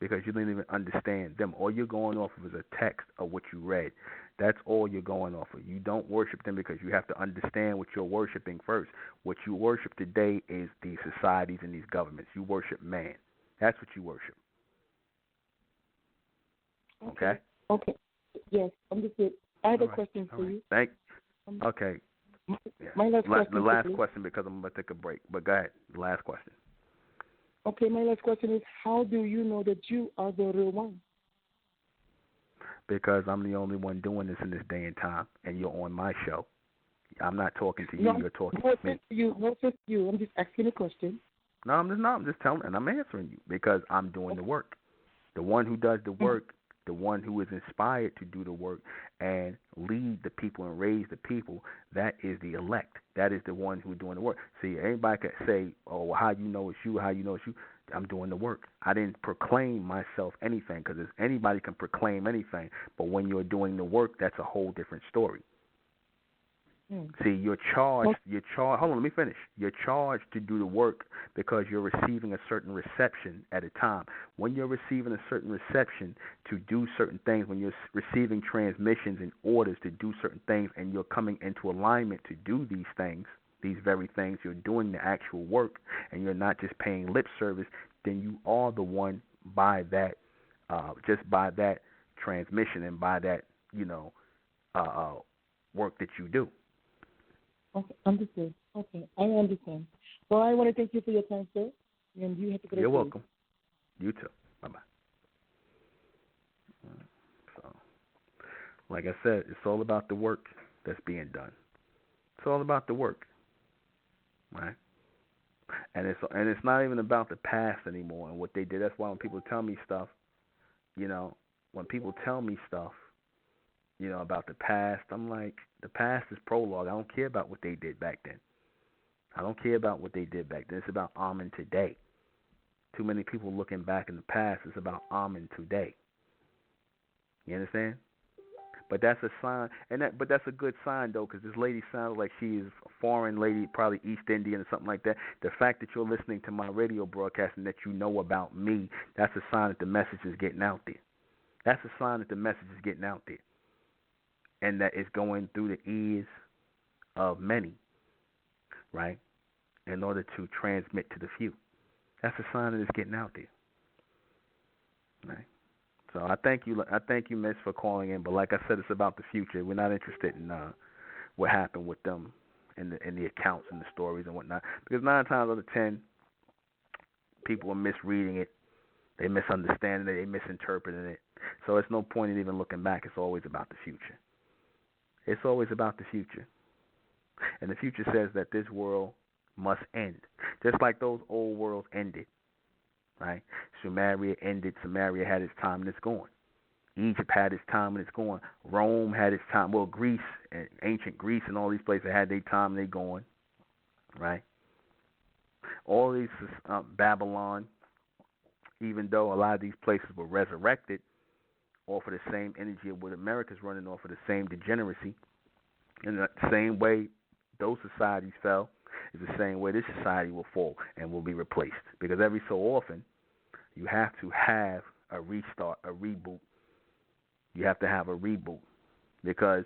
because you didn't even understand them. All you're going off of is a text of what you read. That's all you're going off of. You don't worship them because you have to understand what you're worshiping first. What you worship today is these societies and these governments. You worship man. That's what you worship. Okay? Okay. Yes, understood. I have a question for you. Okay. My last question. The last question, because I'm going to take a break. But go ahead. The last question. Okay, my last question is, how do you know that you are the real one? Because I'm the only one doing this in this day and time, and you're on my show. I'm not talking to you. You're talking to me. No, just you. I'm just asking a question. No, I'm just not. I'm just telling, and I'm answering you because I'm doing the work. The one who does the work, the one who is inspired to do the work and lead the people and raise the people, that is the elect. That is the one who's doing the work. See, anybody can say, oh, well, how you know it's you, how you know it's you. I'm doing the work. I didn't proclaim myself anything because anybody can proclaim anything. But when you're doing the work, that's a whole different story. Mm. See, you're charged. You're charged. Hold on, let me finish. You're charged to do the work because you're receiving a certain reception at a time. When you're receiving a certain reception to do certain things, when you're receiving transmissions and orders to do certain things, and you're coming into alignment to do these things, these very things, you're doing the actual work, and you're not just paying lip service. Then you are the one by that, just by that transmission and by that, uh, uh, work that you do. Okay, understood. Okay, I understand. Well, I want to thank you for your time, sir. And you have a You're great day. welcome. You too. Bye bye. So, like I said, it's all about the work that's being done. It's all about the work, right? And it's not even about the past anymore and what they did. That's why when people tell me stuff, you know, when people tell me stuff, about the past, I'm like, the past is prologue. I don't care about what they did back then. I don't care about what they did back then. It's about Amen today. Too many people looking back in the past. It's about Amen today. You understand? But that's a sign, but that's a good sign though, because this lady sounds like she is a foreign lady, probably East Indian or something like that. The fact that you're listening to my radio broadcast and that you know about me, that's a sign that the message is getting out there. That's a sign that the message is getting out there, and that it's going through the ears of many, right? In order to transmit to the few. That's a sign that it's getting out there, right? So I thank you, Miss, for calling in. But like I said, it's about the future. We're not interested in what happened with them in the accounts and the stories and whatnot. Because 9 times out of 10, people are misreading it, they misunderstanding it, they misinterpreting it. So it's no point in even looking back. It's always about the future. It's always about the future. And the future says that this world must end, just like those old worlds ended. Right? Sumeria ended. Samaria had its time and it's gone. Egypt had its time and it's gone. Rome had its time. Well, Greece and ancient Greece and all these places had their time and they gone. Right? All these Babylon, even though a lot of these places were resurrected off of the same energy of what America's running off of the same degeneracy, in the same way those societies fell, is the same way this society will fall and will be replaced. Because every so often, you have to have a restart, a reboot. You have to have a reboot. Because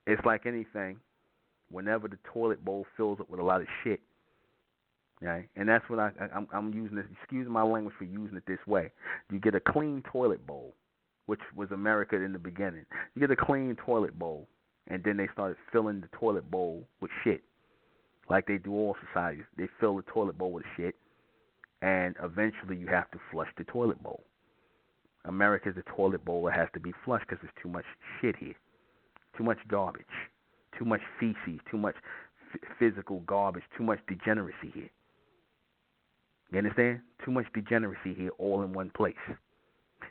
it's like anything, whenever the toilet bowl fills up with a lot of shit, right? And that's what I'm using this, excuse my language for using it this way. You get a clean toilet bowl, which was America in the beginning. You get a clean toilet bowl, and then they started filling the toilet bowl with shit. Like they do all societies. They fill the toilet bowl with shit, and eventually you have to flush the toilet bowl. America's a toilet bowl that has to be flushed because there's too much shit here. Too much garbage. Too much feces. Too much physical garbage. Too much degeneracy here. You understand? Too much degeneracy here all in one place.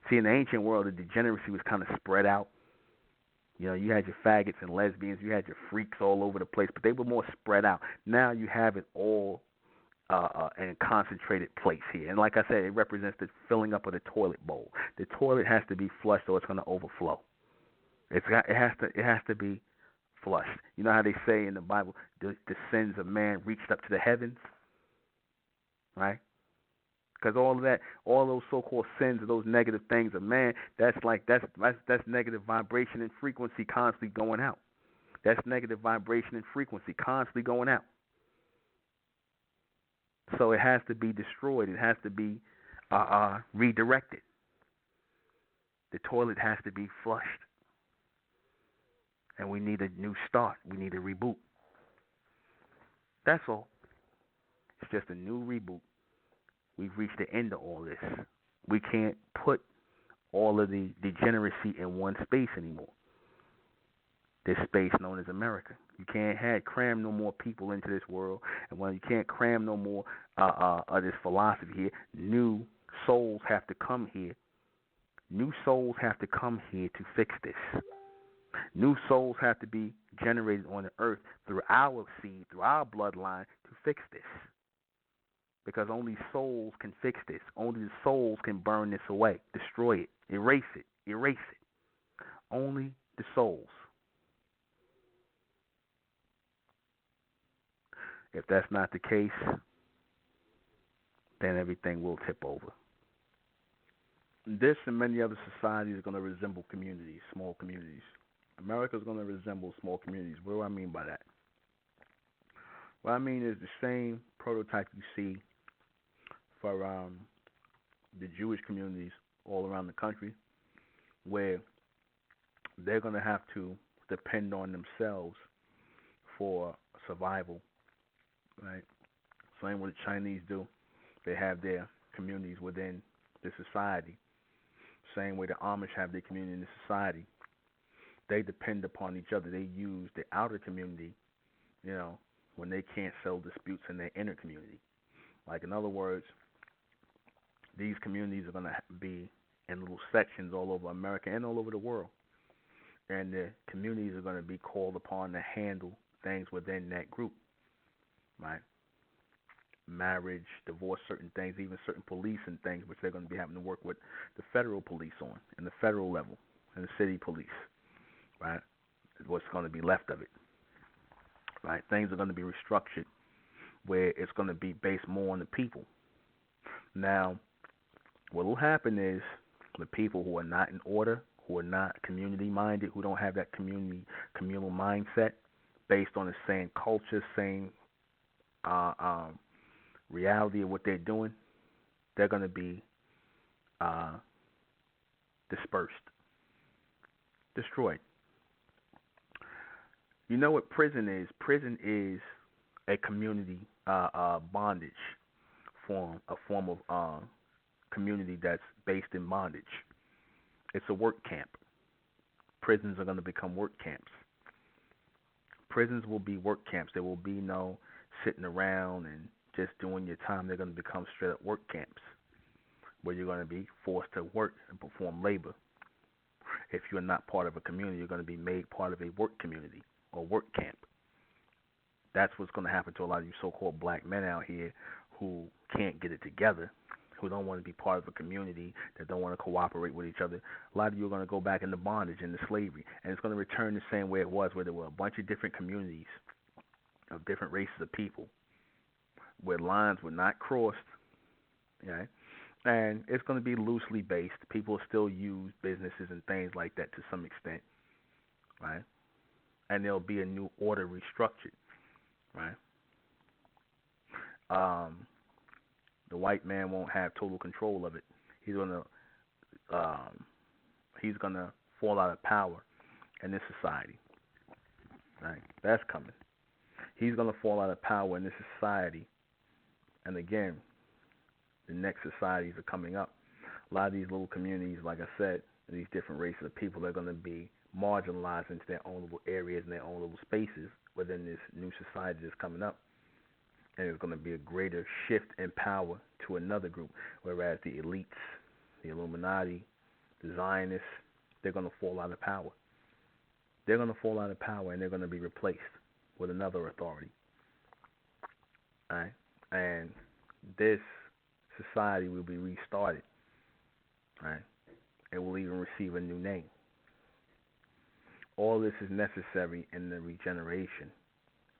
See, in the ancient world, the degeneracy was kind of spread out. You had your faggots and lesbians, you had your freaks all over the place, but they were more spread out. Now you have it all in a concentrated place here. And like I said, it represents the filling up of the toilet bowl. The toilet has to be flushed or it's going to overflow. It has to be flushed. You know how they say in the Bible, the sins of man reached up to the heavens, right? Because all those so-called sins, or those negative things of man, that's negative vibration and frequency constantly going out. That's negative vibration and frequency constantly going out. So it has to be destroyed. It has to be redirected. The toilet has to be flushed. And we need a new start. We need a reboot. That's all. It's just a new reboot. We've reached the end of all this. We can't put all of the degeneracy in one space anymore. This space known as America. You can't cram no more people into this world, and when you can't cram no more of this philosophy here, new souls have to come here. New souls have to come here to fix this. New souls have to be generated on the earth through our seed, through our bloodline to fix this. Because only souls can fix this. Only the souls can burn this away, destroy it, erase it. Only the souls. If that's not the case, then everything will tip over. This and many other societies are going to resemble communities, small communities. America is going to resemble small communities. What do I mean by that? What I mean is the same prototype you see for the Jewish communities all around the country, where they're going to have to depend on themselves for survival, right? Same what the Chinese do. They have their communities within the society. Same way the Amish have their community in the society. They depend upon each other. They use the outer community, when they can't settle disputes in their inner community. Like, in other words, these communities are going to be in little sections all over America and all over the world. And the communities are going to be called upon to handle things within that group, right? Marriage, divorce, certain things, even certain police and things, which they're going to be having to work with the federal police on, and the federal level, and the city police, right? What's going to be left of it, right? Things are going to be restructured where it's going to be based more on the people. Now, what will happen is the people who are not in order, who are not community-minded, who don't have that communal mindset based on the same culture, same reality of what they're doing, they're going to be dispersed, destroyed. You know what prison is? Prison is a community bondage form, a form of community that's based in bondage. It's a work camp. Prisons are going to become work camps. Prisons will be work camps. There will be no sitting around and just doing your time. They're going to become straight up work camps where you're going to be forced to work and perform labor. If you're not part of a community, you're going to be made part of a work community or work camp. That's what's going to happen to a lot of you so-called black men out here who can't get it together, who don't want to be part of a community, that don't want to cooperate with each other. A lot of you are going to go back into bondage, into slavery, and it's going to return the same way it was, where there were a bunch of different communities of different races of people, where lines were not crossed, okay? And it's going to be loosely based. People still use businesses and things like that to some extent, right? And there'll be a new order restructured, right? The white man won't have total control of it. He's gonna fall out of power in this society, right? That's coming. He's gonna fall out of power in this society, and again, the next societies are coming up. A lot of these little communities, like I said, these different races of people, they're going to be marginalized into their own little areas and their own little spaces within this new society that's coming up. And there's going to be a greater shift in power to another group, whereas the elites, the Illuminati, the Zionists, they're going to fall out of power. They're going to fall out of power, and they're going to be replaced with another authority. All right? And this society will be restarted. Right? It will even receive a new name. All this is necessary in the regeneration,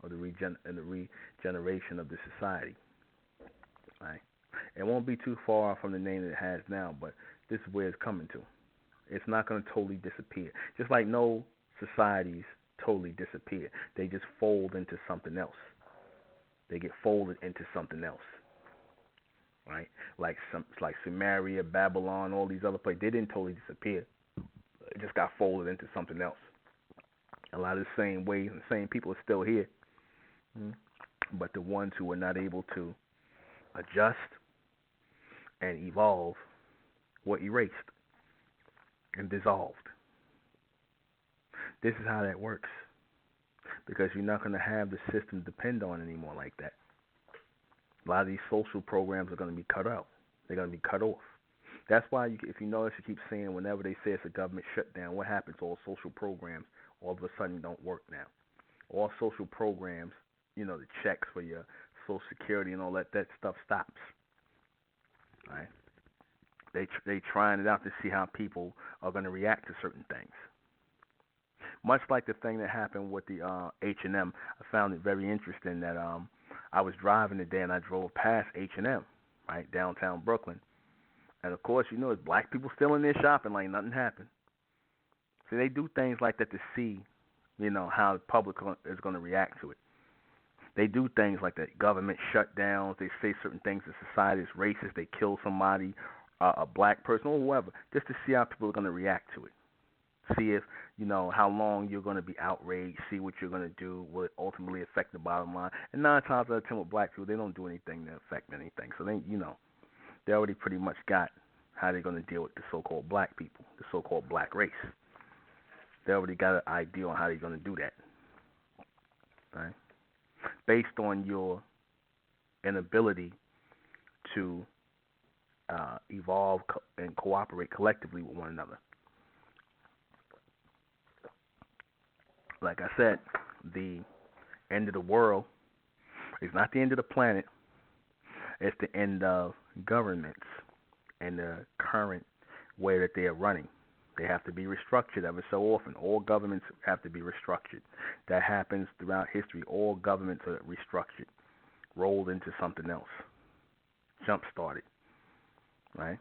or the regeneration of the society. Right? It won't be too far from the name that it has now, but this is where it's coming to. It's not going to totally disappear. Just like no societies totally disappear. They just fold into something else. They get folded into something else. Right? Like Sumeria, Babylon, all these other places, they didn't totally disappear. It just got folded into something else. A lot of the same ways and the same people are still here. But the ones who were not able to adjust and evolve were erased and dissolved. This is how that works. Because you're not going to have the system depend on anymore like that. A lot of these social programs are going to be cut out. They're going to be cut off. That's why, if you notice, you keep saying whenever they say it's a government shutdown, what happens? All social programs all of a sudden don't work now. All social programs, the checks for your Social Security and all that stuff stops. Right? They trying it out to see how people are going to react to certain things. Much like the thing that happened with the H&M, I found it very interesting that I was driving today and I drove past H&M, right, downtown Brooklyn. And of course, you know, it's black people still in there shopping like nothing happened. So they do things like that to see, you know, how the public is going to react to it. They do things like that. Government shutdowns. They say certain things in society is racist. They kill somebody, a black person or whoever, just to see how people are going to react to it. See if, you know, how long you're going to be outraged. See what you're going to do. Will it ultimately affect the bottom line? And 9 times out of 10 with black people, they don't do anything to affect anything. So they, you know, they already pretty much got how they're going to deal with the so-called black people, the so-called black race. They already got an idea on how they're going to do that, right? Based on your inability to evolve and cooperate collectively with one another. Like I said, the end of the world is not the end of the planet. It's the end of governments and the current way that they are running. They have to be restructured every so often. All governments have to be restructured. That happens throughout history. All governments are restructured, rolled into something else, jump-started, right?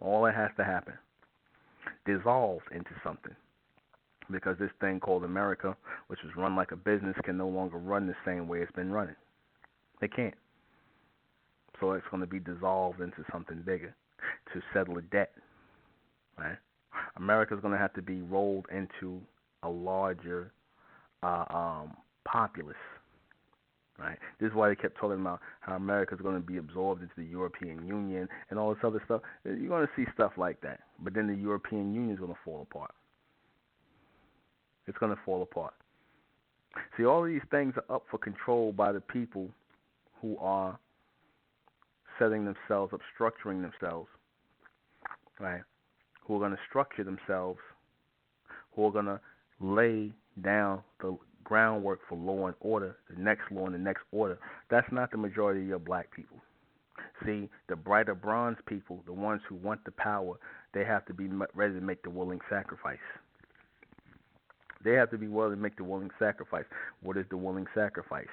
All that has to happen. Dissolved into something. Because this thing called America, which was run like a business, can no longer run the same way it's been running. They can't. So it's going to be dissolved into something bigger to settle a debt, right? America's going to have to be rolled into a larger populace, right? This is why they kept talking about how America's going to be absorbed into the European Union and all this other stuff. You're going to see stuff like that. But then the European Union is going to fall apart. It's going to fall apart. See, all of these things are up for control by the people who are setting themselves up, structuring themselves, right? Who are going to structure themselves, who are going to lay down the groundwork for law and order, the next law and the next order. That's not the majority of your black people. See, the brighter bronze people, the ones who want the power, they have to be ready to make the willing sacrifice. They have to be willing to make the willing sacrifice. What is the willing sacrifice?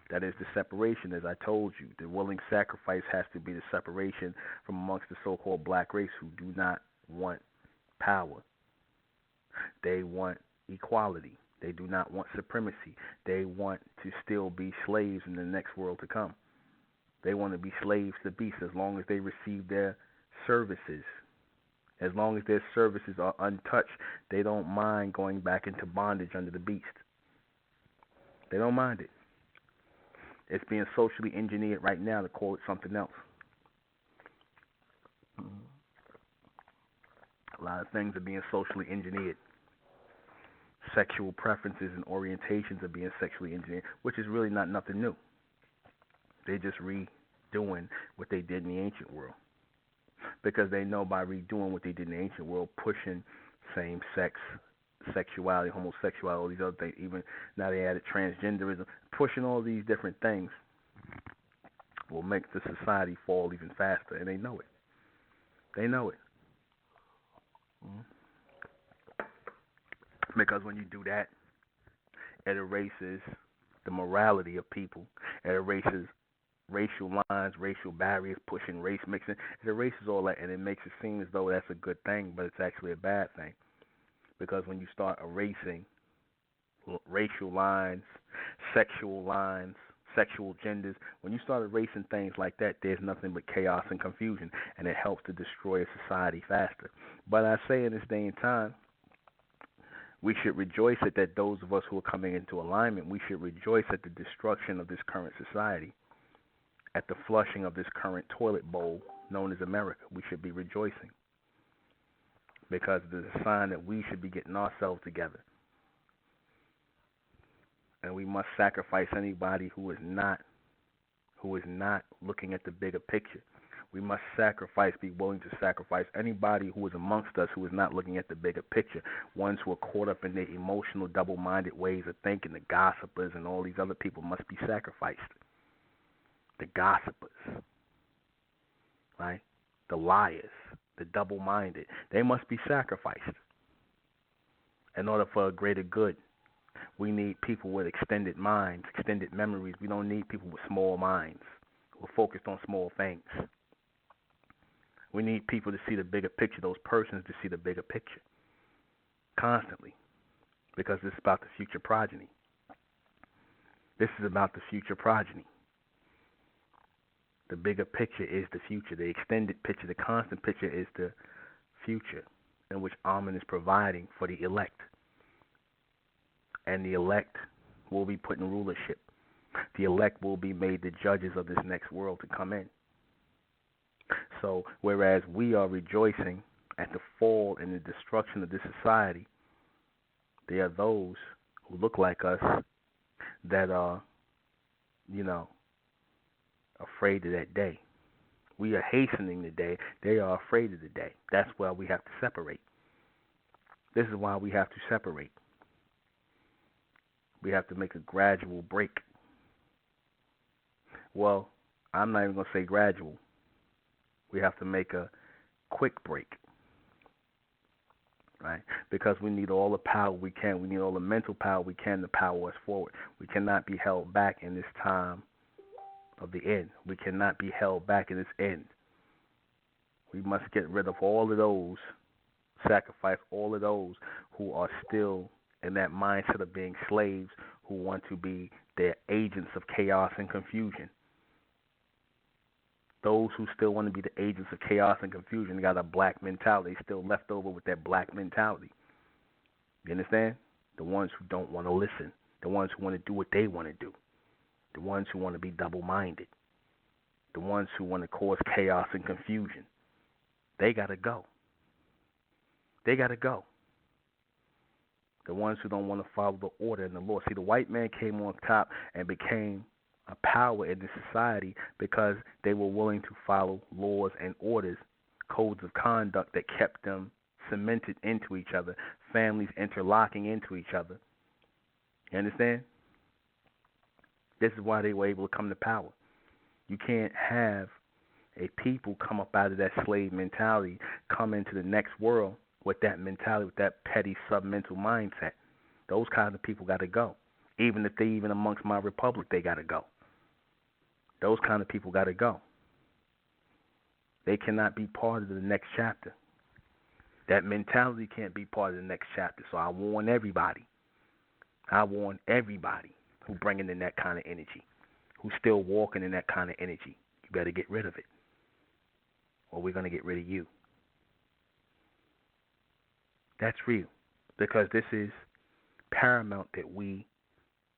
That is the separation, as I told you. The willing sacrifice has to be the separation from amongst the so-called black race who do not want power. They want equality. They do not want supremacy. They want to still be slaves in the next world to come. They want to be slaves to beasts as long as they receive their services. As long as their services are untouched, they don't mind going back into bondage under the beast. They don't mind it. It's being socially engineered right now to call it something else. A lot of things are being socially engineered. Sexual preferences and orientations are being sexually engineered, which is really not nothing new. They're just redoing what they did in the ancient world. Because they know by redoing what they did in the ancient world, pushing same-sex sexuality, homosexuality, all these other things, even now they added transgenderism, pushing all these different things will make the society fall even faster, and they know it. They know it. Because when you do that, it erases the morality of people. It erases racial lines, racial barriers, pushing race mixing. It erases all that, and it makes it seem as though that's a good thing, but it's actually a bad thing. Because when you start erasing racial lines, sexual genders, when you start erasing things like that, there's nothing but chaos and confusion, and it helps to destroy a society faster. But I say in this day and time, we should rejoice at that those of us who are coming into alignment, we should rejoice at the destruction of this current society, at the flushing of this current toilet bowl known as America. We should be rejoicing because it's a sign that we should be getting ourselves together. And we must sacrifice anybody who is not looking at the bigger picture. We must be willing to sacrifice anybody who is amongst us who is not looking at the bigger picture. Ones who are caught up in their emotional, double-minded ways of thinking, the gossipers and all these other people must be sacrificed. The gossipers, right? The liars, the double-minded, they must be sacrificed in order for a greater good. We need people with extended minds, extended memories. We don't need people with small minds. We're focused on small things. We need people to see the bigger picture, those persons to see the bigger picture constantly, because this is about the future progeny. This is about the future progeny. The bigger picture is the future. The extended picture, the constant picture is the future in which Amen is providing for the elect. And the elect will be put in rulership. The elect will be made the judges of this next world to come in. So, whereas we are rejoicing at the fall and the destruction of this society, there are those who look like us that are, afraid of that day. We are hastening the day. They are afraid of the day. That's why we have to separate. This is why we have to separate. We have to make a gradual break. Well, I'm not even going to say gradual. We have to make a quick break. Right? Because we need all the power we can. We need all the mental power we can to power us forward. We cannot be held back in this time of the end. We cannot be held back in this end. We must get rid of all of those, sacrifice all of those who are still in that mindset of being slaves, who want to be their agents of chaos and confusion. Those who still want to be the agents of chaos and confusion got a black mentality, still left over with that black mentality. You understand? The ones who don't want to listen, the ones who want to do what they want to do, the ones who want to be double-minded, the ones who want to cause chaos and confusion. They got to go. They got to go. The ones who don't want to follow the order and the law. See, the white man came on top and became a power in the society because they were willing to follow laws and orders, codes of conduct that kept them cemented into each other, families interlocking into each other. You understand? This is why they were able to come to power. You can't have a people come up out of that slave mentality, come into the next world with that mentality, with that petty submental mindset. Those kind of people got to go. Even if they even amongst my republic, they got to go. Those kind of people got to go. They cannot be part of the next chapter. That mentality can't be part of the next chapter. So I warn everybody. I warn everybody who bringing in that kind of energy, who's still walking in that kind of energy. You better get rid of it, or we're going to get rid of you. That's real, because this is paramount that we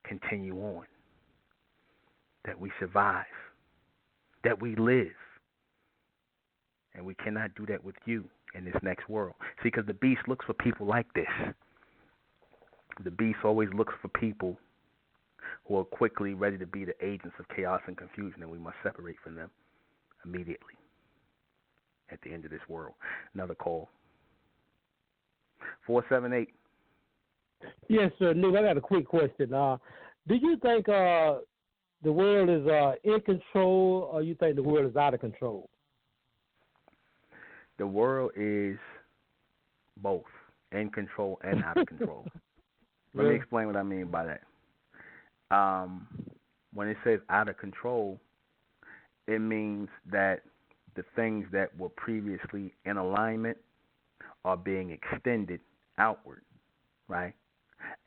continue on, that we survive, that we live. And we cannot do that with you in this next world. See, because the beast looks for people like this. The beast always looks for people who are quickly ready to be the agents of chaos and confusion, and we must separate from them immediately at the end of this world. Another call. 478. Yes, sir. Nick, I got a quick question. Do you think the world is in control, or you think the world is out of control? The world is both in control and out of control. Let me explain what I mean by that. When it says out of control, it means that the things that were previously in alignment are being extended outward, right?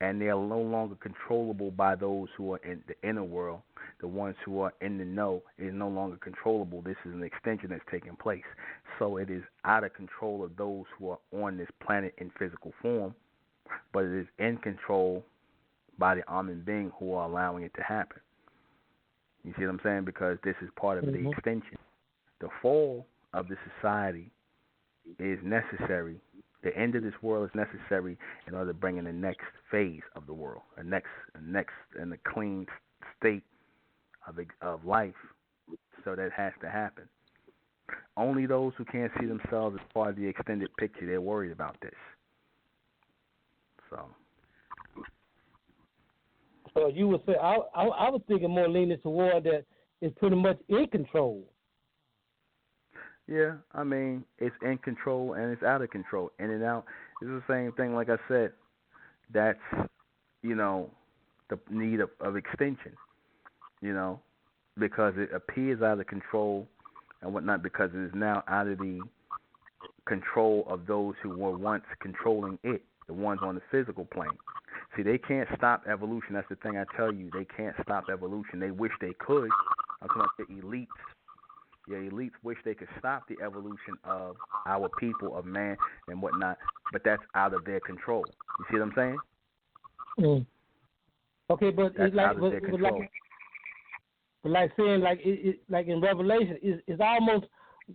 And they are no longer controllable by those who are in the inner world. The ones who are in the know is no longer controllable. This is an extension that's taking place. So it is out of control of those who are on this planet in physical form, but it is in control by the Amen being who are allowing it to happen. You see what I'm saying? Because this is part of the extension. The fall of the society is necessary. The end of this world is necessary in order to bring in the next phase of the world, a next and a clean state of life. So that has to happen. Only those who can't see themselves as part of the extended picture, they're worried about this. So you would say I was thinking more leaning toward that it's pretty much in control. Yeah, I mean, it's in control and it's out of control. In and out. It's the same thing, like I said. That's, the need of extinction, you know, because it appears out of control and whatnot, because it is now out of the control of those who were once controlling it, the ones on the physical plane. See, they can't stop evolution. That's the thing I tell you. They can't stop evolution. They wish they could. I'm talking about the elites. Yeah, elites wish they could stop the evolution of our people, of man and whatnot, but that's out of their control. You see what I'm saying? Mm. Okay, but that's it's like, out of their control. But like saying, like in Revelation, it's almost,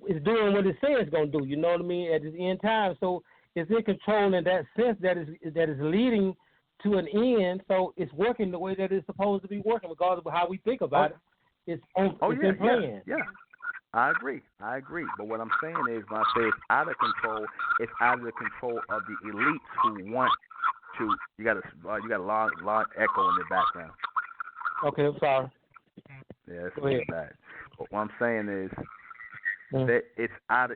it's doing what it says it's gonna do. You know what I mean? At the end time, so it's in control in that sense that is leading to an end. So it's working the way that it's supposed to be working, regardless of how we think about it. It's in plan. Yeah. I agree. But what I'm saying is, when I say it's out of control, it's out of the control of the elites who want to. You got a lot echo in the background. Okay, I'm sorry. Yeah, it's bad. But what I'm saying is that it's out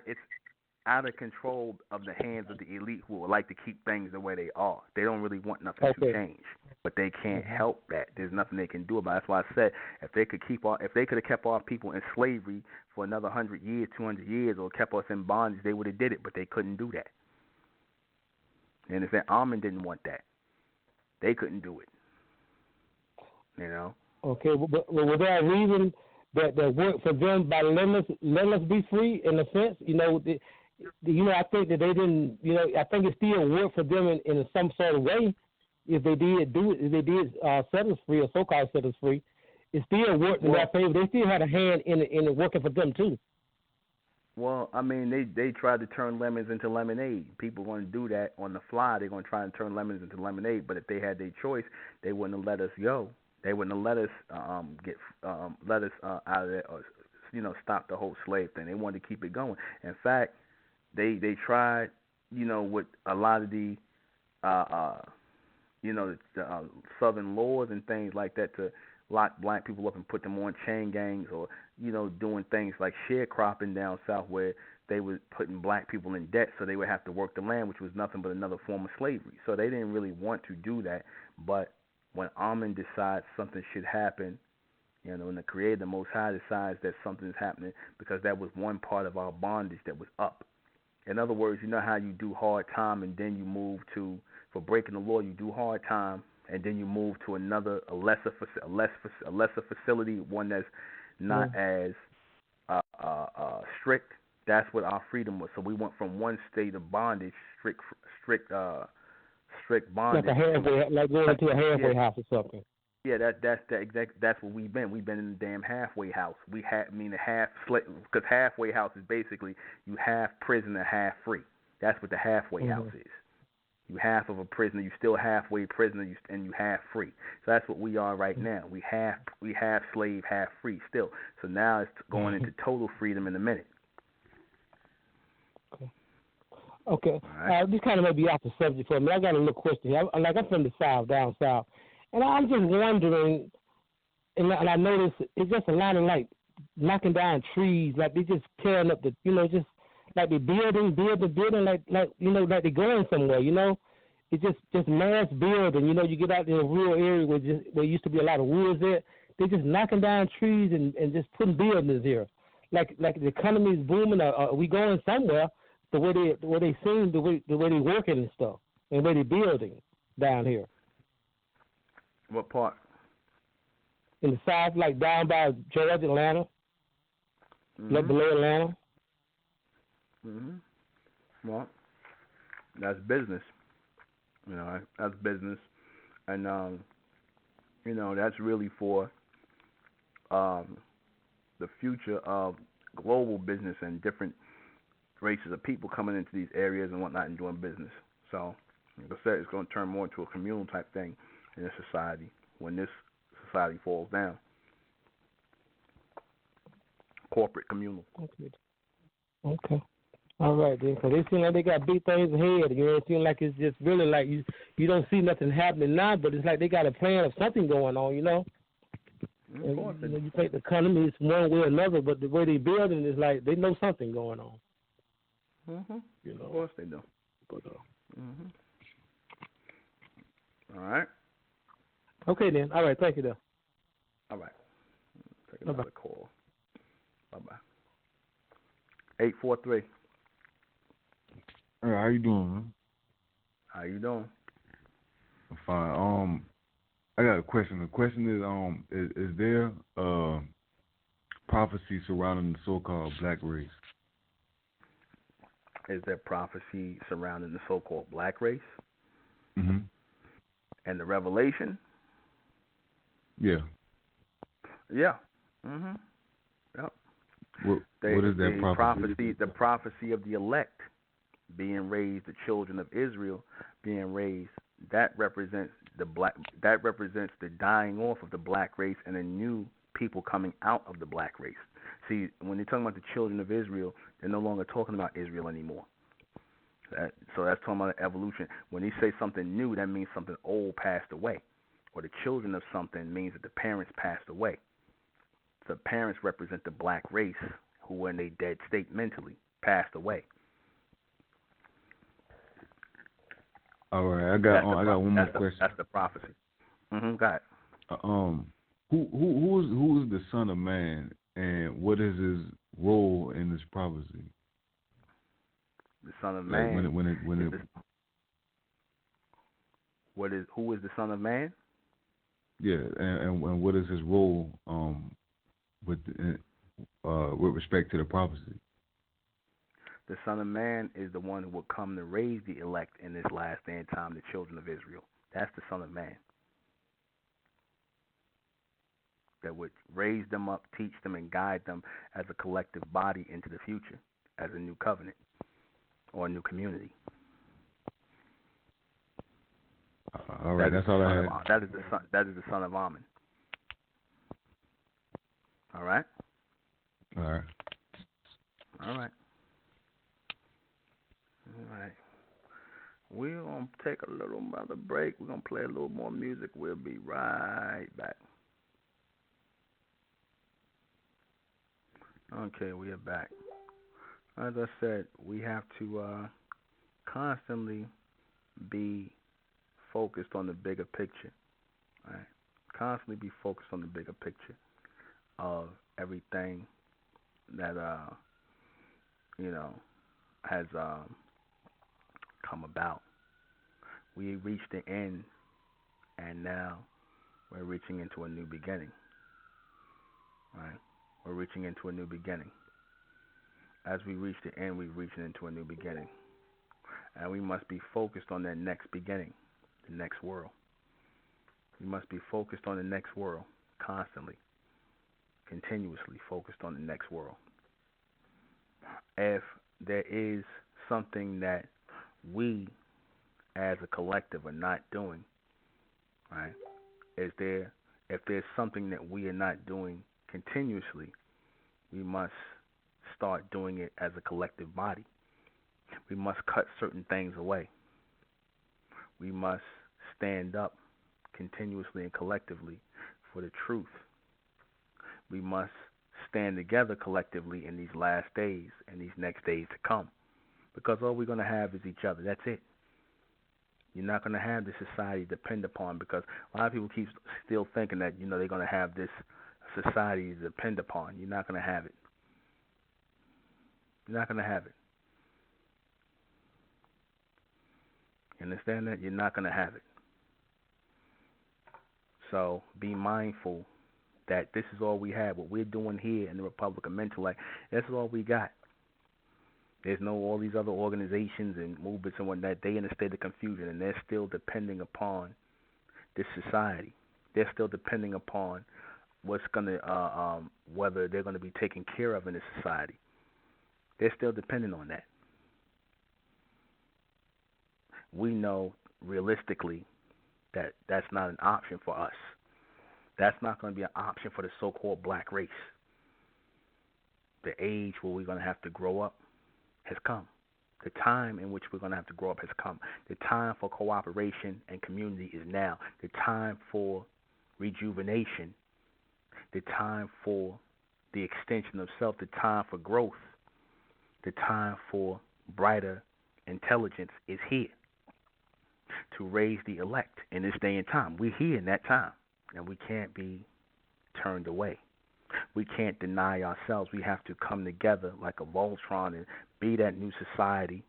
of control of the hands of the elite who would like to keep things the way they are. They don't really want nothing to change, but they can't help that. There's nothing they can do about it. That's why I said if they could have kept our people in slavery for another 100 years, 200 years, or kept us in bondage, they would have did it, but they couldn't do that. And if Amen didn't want that, they couldn't do it. You know. Okay, but was there a reason that worked for them by letting us be free in a sense? You know, I think that they didn't. You know, I think it still worked for them in some sort of way. If they did do it, if they did set us free or so-called set us free, it still worked in their favor. They still had a hand in it working for them too. Well, I mean, they tried to turn lemons into lemonade. People want to do that on the fly. They're going to try and turn lemons into lemonade. But if they had their choice, they wouldn't have let us go. They wouldn't have let us out of there, or, you know, stop the whole slave thing. They wanted to keep it going. In fact, they tried, you know, with a lot of the Southern laws and things like that to lock black people up and put them on chain gangs, or, you know, doing things like sharecropping down south where they were putting black people in debt so they would have to work the land, which was nothing but another form of slavery. So they didn't really want to do that. But when Amen decides something should happen, you know, when the Creator, the Most High, decides that something is happening, because that was one part of our bondage that was up. In other words, you know how you do hard time and then you move to, for breaking the law, you do hard time and then you move to a lesser facility, one that's not as strict. That's what our freedom was. So we went from one state of bondage, strict bondage, like going to a halfway house or something. Yeah, that's what we've been. We've been in the damn halfway house. Because halfway house is basically you half prisoner, half free. That's what the halfway house is. You half of a prisoner, you still halfway prisoner, and you half free. So that's what we are right now. We half slave, half free still. So now it's going into total freedom in a minute. Okay. Right. This kind of may be off the subject for me. I got a little question here. I'm from the South, down South, and I'm just wondering, and I notice it's just a lot of like knocking down trees, like they just tearing up the, you know, just like they building, like you know, like they're going somewhere, you know. It's just mass building, you know. You get out in a rural area where used to be a lot of woods there. They're just knocking down trees and just putting buildings here. Like the economy is booming. Are we going somewhere? The way they seem, the way they working and stuff, and the way they building down here. What part? In the South, like down by Georgia, Atlanta, like below Atlanta. Well, that's business. You know, that's business, and you know, that's really for the future of global business and different races of people coming into these areas and whatnot and doing business. So, like I said, it's going to turn more into a communal type thing in this society when this society falls down. Corporate communal. Okay. All right, then, because they seem like they got big things ahead. You know, it seems like it's just really like you don't see nothing happening now, but it's like they got a plan of something going on, you know. Of course. And, you think the economy is one way or another, but the way they building is like they know something going on. You know. Of course they do. But, All right. Okay, then. All right. Thank you, though. All right. Take another Bye-bye. call. Bye-bye. 843. Hey, how you doing, man? How you doing? I'm fine. I got a question. The question is there prophecy surrounding the so-called black race? Is there prophecy surrounding the so-called black race? Mm-hmm. And the revelation? Yeah. Yeah. Mm-hmm. Yep. What is that prophecy? The prophecy of the elect being raised, the children of Israel being raised, that represents the dying off of the black race and a new people coming out of the black race. See, when they're talking about the children of Israel, they're no longer talking about Israel anymore. So that's talking about evolution. When they say something new, that means something old passed away. Or the children of something means that the parents passed away. The parents represent the black race who were in a dead state mentally, passed away. All right, I got one more question. That's the prophecy. Got it. Who is the Son of Man, and what is his role in this prophecy? The Son of Man. Who is the Son of Man? Yeah, and what is his role with respect to the prophecy? The Son of Man is the one who will come to raise the elect in this last day and time, the children of Israel. That's the Son of Man. That would raise them up, teach them, and guide them as a collective body into the future, as a new covenant or a new community. All right, that's all I had. That is the son of Ammon. All right. All right. All right. All right. We're gonna take a little another break. We're gonna play a little more music. We'll be right back. Okay, we are back. As I said, we have to constantly be focused on the bigger picture. Right? Constantly be focused on the bigger picture of everything that has come about. We reached the end, and now we're reaching into a new beginning. Right? We're reaching into a new beginning. As we reach the end, we're reaching into a new beginning. And we must be focused on that next beginning, the next world. We must be focused on the next world constantly, continuously focused on the next world. If there is something that we as a collective are not doing, right? If there's something that we are not doing continuously, we must start doing it as a collective body. We must cut certain things away. We must stand up continuously and collectively for the truth. We must stand together collectively in these last days and these next days to come. Because all we're going to have is each other. That's it. You're not going to have this society depend upon, because a lot of people keep still thinking that, they're going to have this society to depend upon. You're not going to have it. You're not going to have it. You understand that? You're not going to have it. So be mindful that this is all we have. What we're doing here in the Republic of MENTELLECT, this is all we got. There's no all these other organizations and movements and whatnot. They're in a state of confusion, and they're still depending upon this society. They're still depending upon what's gonna, whether they're gonna be taken care of in this society. They're still depending on that. We know realistically that that's not an option for us. That's not going to be an option for the so-called black race. The age where we're going to have to grow up has come. The time in which we're going to have to grow up has come. The time for cooperation and community is now. The time for rejuvenation, the time for the extension of self, the time for growth, the time for brighter intelligence is here. to raise the elect in this day and time. We're here in that time, and we can't be turned away. We can't deny ourselves. We have to come together like a Voltron and be that new society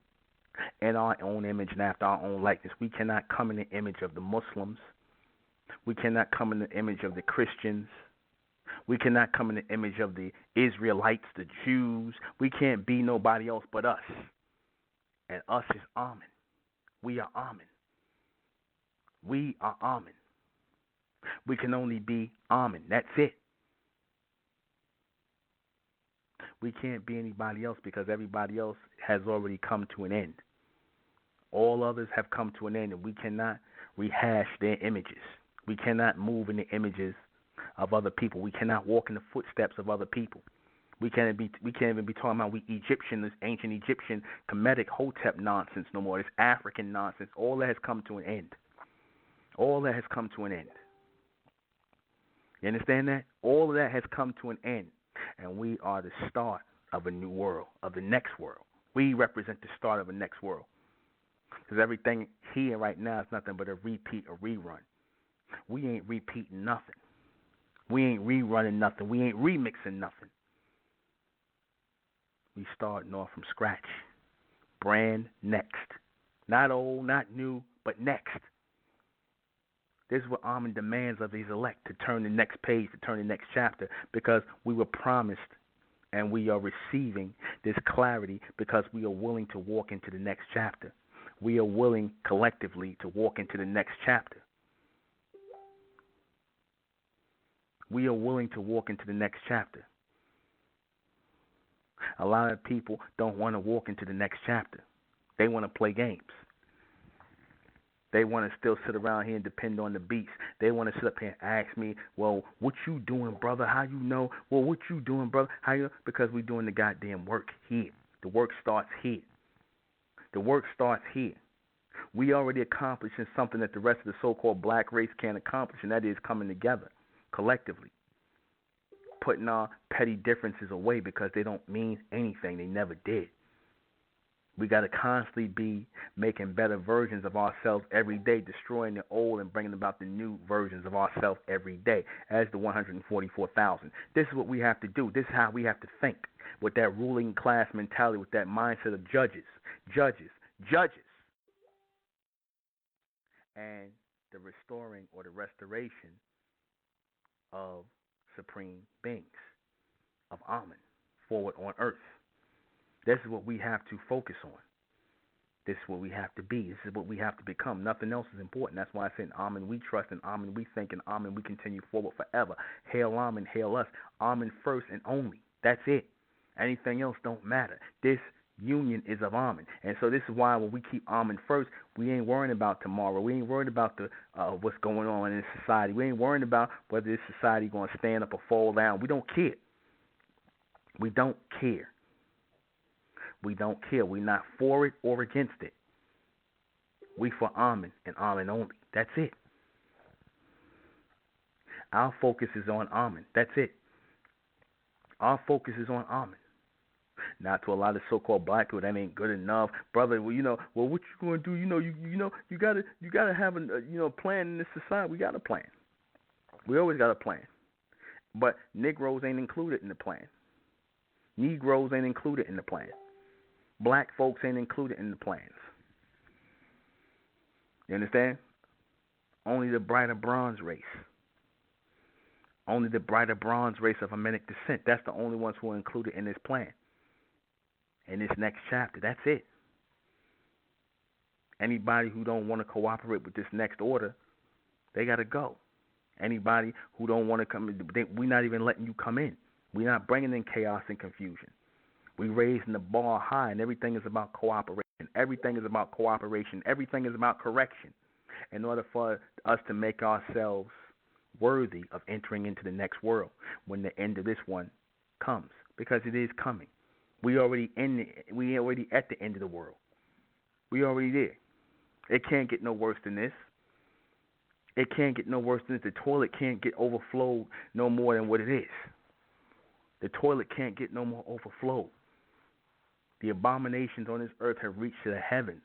in our own image and after our own likeness. We cannot come in the image of the Muslims. We cannot come in the image of the Christians. We cannot come in the image of the Israelites, the Jews. We can't be nobody else but us. And us is Amen. We are Amen. We are Amen. We can only be Amen. That's it. We can't be anybody else because everybody else has already come to an end. All others have come to an end, and we cannot rehash their images. We cannot move in the images of other people. We cannot walk in the footsteps of other people. We can't even be talking about this ancient Egyptian Kemetic Hotep nonsense no more. This African nonsense. All that has come to an end. All that has come to an end. You understand that? All of that has come to an end. And we are the start of a new world, of the next world. We represent the start of a next world. Because everything here right now is nothing but a repeat, a rerun. We ain't repeating nothing. We ain't rerunning nothing. We ain't remixing nothing. We starting off from scratch. Brand next. Not old, not new, but next. This is what Amen demands of these elect, to turn the next page, to turn the next chapter, because we were promised and we are receiving this clarity because we are willing to walk into the next chapter. We are willing collectively to walk into the next chapter. We are willing to walk into the next chapter. A lot of people don't want to walk into the next chapter. They want to play games. They want to still sit around here and depend on the beats. They want to sit up here and ask me, well, what you doing, brother? How you know? Well, what you doing, brother? How you know? Because we're doing the goddamn work here. The work starts here. The work starts here. We already accomplishing something that the rest of the so-called black race can't accomplish, and that is coming together collectively. Putting our petty differences away because they don't mean anything. They never did. We got to constantly be making better versions of ourselves every day, destroying the old and bringing about the new versions of ourselves every day as the 144,000. This is what we have to do. This is how we have to think with that ruling class mentality, with that mindset of judges. And the restoring or the restoration of supreme beings, of Amen, forward on earth. This is what we have to focus on. This is what we have to be. This is what we have to become. Nothing else is important. That's why I said, Amen we trust, and Amen we think, and Amen we continue forward forever. Hail Amen, hail us. Amen first and only. That's it. Anything else don't matter. This union is of Amen. And so this is why when we keep Amen first, we ain't worrying about tomorrow. We ain't worried about the what's going on in this society. We ain't worrying about whether this society going to stand up or fall down. We don't care. We don't care. We don't care. We're not for it or against it. We for Amen and Amen only. That's it. Our focus is on Amen. That's it. Our focus is on Amen. Not to a lot of so-called black people, that ain't good enough, brother. Well, what you gonna do? You gotta have a plan in this society. We got a plan. We always got a plan. But Negroes ain't included in the plan. Negroes ain't included in the plan. Black folks ain't included in the plans. You understand? Only the brighter bronze race. Only the brighter bronze race of Hamitic descent. That's the only ones who are included in this plan. In this next chapter. That's it. Anybody who don't want to cooperate with this next order, they got to go. Anybody who don't want to come in, we're not even letting you come in. We're not bringing in chaos and confusion. We're raising the bar high, and everything is about cooperation. Everything is about cooperation. Everything is about correction in order for us to make ourselves worthy of entering into the next world when the end of this one comes, because it is coming. We already at the end of the world. We already there. It can't get no worse than this. It can't get no worse than this. The toilet can't get overflowed no more than what it is. The toilet can't get no more overflowed. The abominations on this earth have reached to the heavens.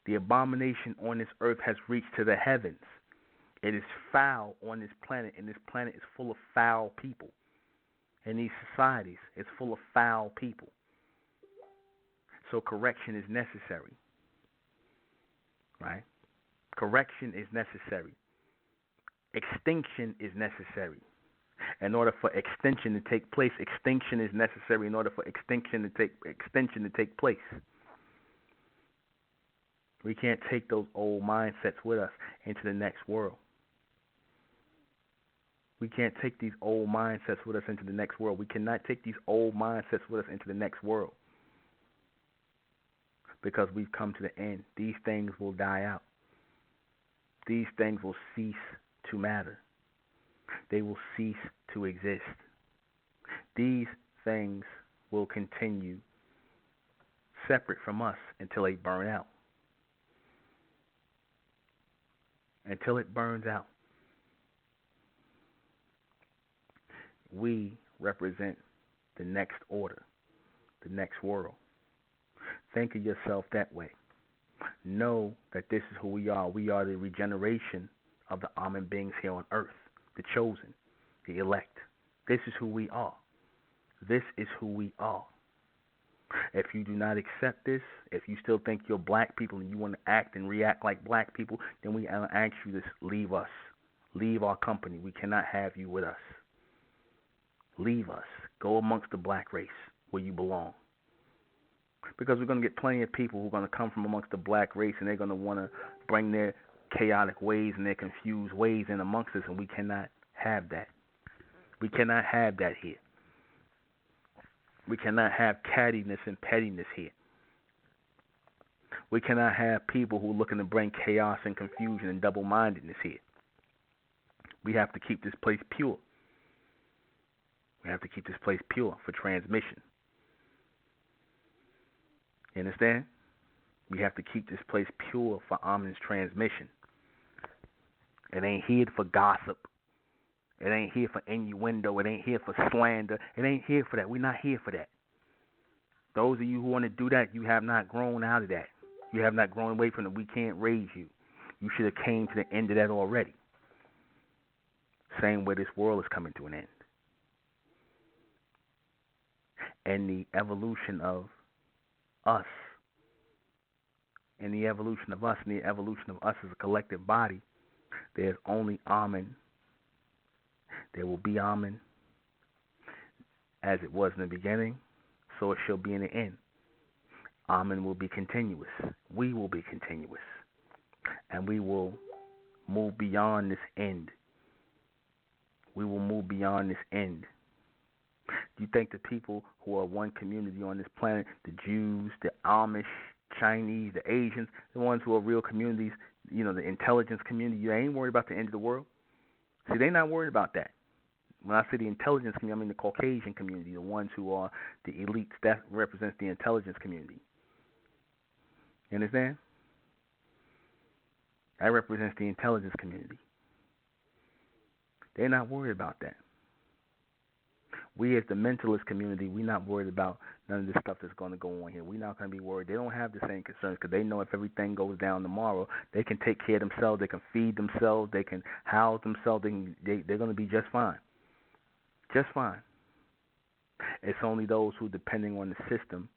The abomination on this earth has reached to the heavens. It is foul on this planet, and this planet is full of foul people. And these societies is full of foul people. So correction is necessary. Right? Correction is necessary. Extinction is necessary. In order for extinction to take place, extinction is necessary in order for extinction to take place. We can't take those old mindsets with us into the next world. We can't take these old mindsets with us into the next world. We cannot take these old mindsets with us into the next world. Because we've come to the end. These things will die out. These things will cease to matter. They will cease to exist. These things will continue separate from us until they burn out. Until it burns out. We represent the next order, the next world. Think of yourself that way. Know that this is who we are. We are the regeneration of the Amen beings here on earth, the chosen, the elect. This is who we are. This is who we are. If you do not accept this, if you still think you're black people and you want to act and react like black people, then we ask you to leave us. Leave our company. We cannot have you with us. Leave us. Go amongst the black race where you belong. Because we're going to get plenty of people who are going to come from amongst the black race and they're going to want to bring their chaotic ways and their confused ways in amongst us, and we cannot have that. We cannot have that here. We cannot have cattiness and pettiness here. We cannot have people who are looking to bring chaos and confusion and double-mindedness here. We have to keep this place pure. We have to keep this place pure for transmission. You understand? We have to keep this place pure for Amen's transmission. It ain't here for gossip. It ain't here for innuendo. It ain't here for slander. It ain't here for that. We're not here for that. Those of you who want to do that, you have not grown out of that. You have not grown away from it. We can't raise you. You should have came to the end of that already. Same way this world is coming to an end. And the evolution of us, and the evolution of us, and the evolution of us as a collective body, there's only Amen. There will be Amen as it was in the beginning, so it shall be in the end. Amen will be continuous. We will be continuous. And we will move beyond this end. We will move beyond this end. Do you think the people who are one community on this planet, the Jews, the Amish, Chinese, the Asians, the ones who are real communities, you know, the intelligence community, you ain't worried about the end of the world? See, they're not worried about that. When I say the intelligence community, I mean the Caucasian community, the ones who are the elites. That represents the intelligence community. You understand? That represents the intelligence community. They're not worried about that. We as the mentalist community, we're not worried about none of this stuff that's going to go on here. We're not going to be worried. They don't have the same concerns because they know if everything goes down tomorrow, they can take care of themselves. They can feed themselves. They can house themselves. They're going to be just fine. Just fine. It's only those who are depending on the system,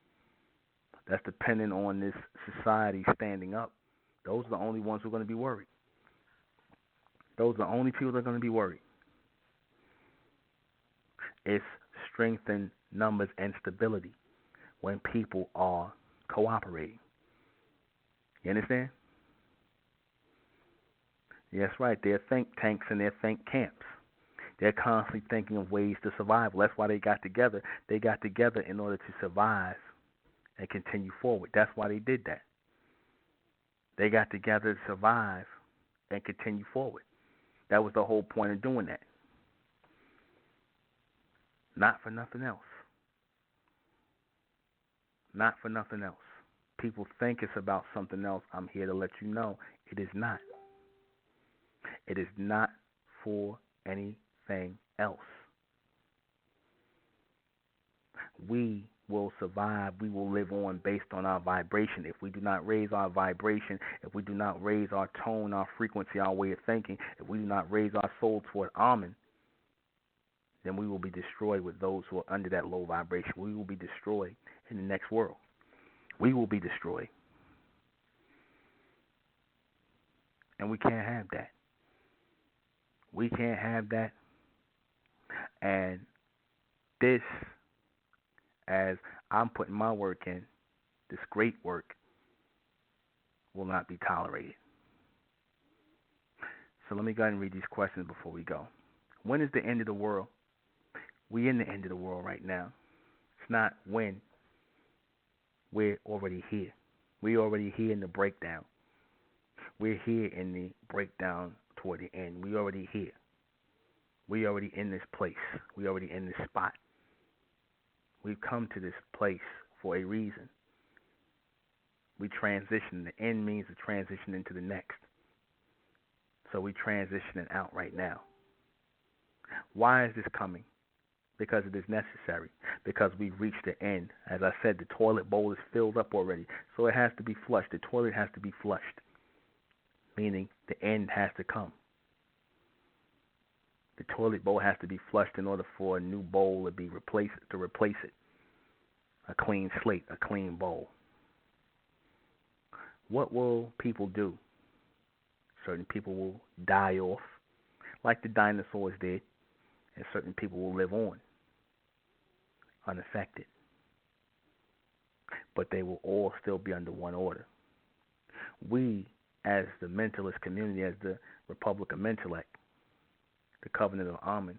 that's dependent on this society standing up. Those are the only ones who are going to be worried. Those are the only people that are going to be worried. It's strength in numbers and stability when people are cooperating. You understand? Yes, right. They're think tanks and they're think camps. They're constantly thinking of ways to survive. Well, that's why they got together. They got together in order to survive and continue forward. That's why they did that. They got together to survive and continue forward. That was the whole point of doing that. Not for nothing else. Not for nothing else. People think it's about something else. I'm here to let you know it is not. It is not for anything else. We will survive. We will live on based on our vibration. If we do not raise our vibration, if we do not raise our tone, our frequency, our way of thinking, if we do not raise our soul toward Amen, then we will be destroyed with those who are under that low vibration. We will be destroyed in the next world. We will be destroyed. And we can't have that. We can't have that. And this, as I'm putting my work in, this great work, will not be tolerated. So let me go ahead and read these questions before we go. When is the end of the world? We're in the end of the world right now. It's not when. We're already here. We're already here in the breakdown. We're here in the breakdown toward the end. We're already here. We're already in this place. We're already in this spot. We've come to this place for a reason. We transition. The end means to transition into the next. So we're transitioning out right now. Why is this coming? Because it is necessary. Because we've reached the end. As I said, the toilet bowl is filled up already. So it has to be flushed. The toilet has to be flushed. Meaning the end has to come. The toilet bowl has to be flushed in order for a new bowl to be replace it. A clean slate, a clean bowl. What will people do? Certain people will die off, like the dinosaurs did, and certain people will live on, unaffected. But they will all still be under one order. We, as the mentalist community, as the Republic of Mentellect, the Covenant of Amen,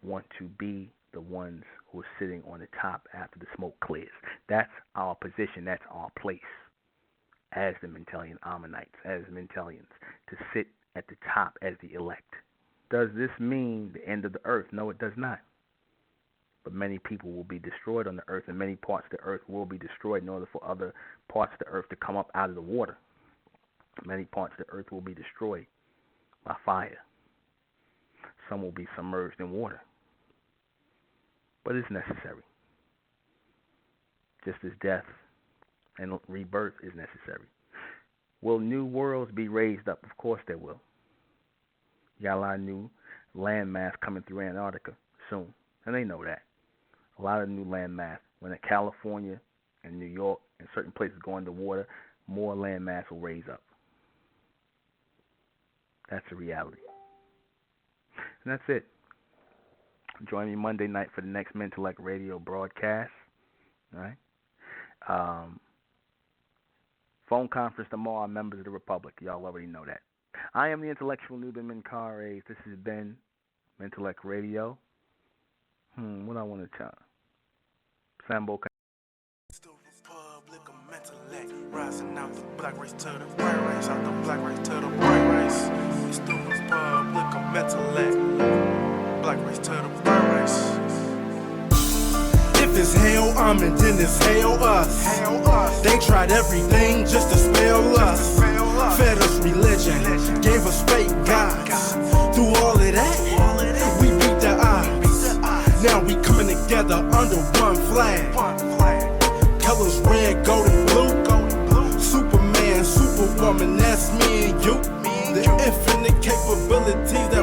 want to be the ones who are sitting on the top after the smoke clears. That's our position. That's our place as the Mentellian Amenites, as Mentellians, to sit at the top as the elect. Does this mean the end of the earth? No, it does not. But many people will be destroyed on the earth, and many parts of the earth will be destroyed in order for other parts of the earth to come up out of the water. Many parts of the earth will be destroyed by fire. Some will be submerged in water. But it's necessary. Just as death and rebirth is necessary. Will new worlds be raised up? Of course there will. You got a lot of new landmass coming through Antarctica soon. And they know that. A lot of new landmass. When California and New York and certain places go underwater, more landmass will raise up. That's a reality. And that's it. Join me Monday night for the next MENTELLECT radio broadcast. All right. Phone conference tomorrow, members of the Republic. Y'all already know that. I am the intellectual Nuben Menkares. This has been MENTELLECT Radio. What I want to tell? Sambo. It's the Republic of Mentellect, rising out the black race to the white race, out the black race to the white race. It's the Republic of Mentellect, black race to the white race. If it's hell, and then it's hell us. They tried everything just to spell us. Fed us religion, gave us fake gods. Through all of that, we beat the odds. Now we coming together under one flag. Colors red, gold, and blue. Superman, Superwoman, that's me and you. The infinite capabilities that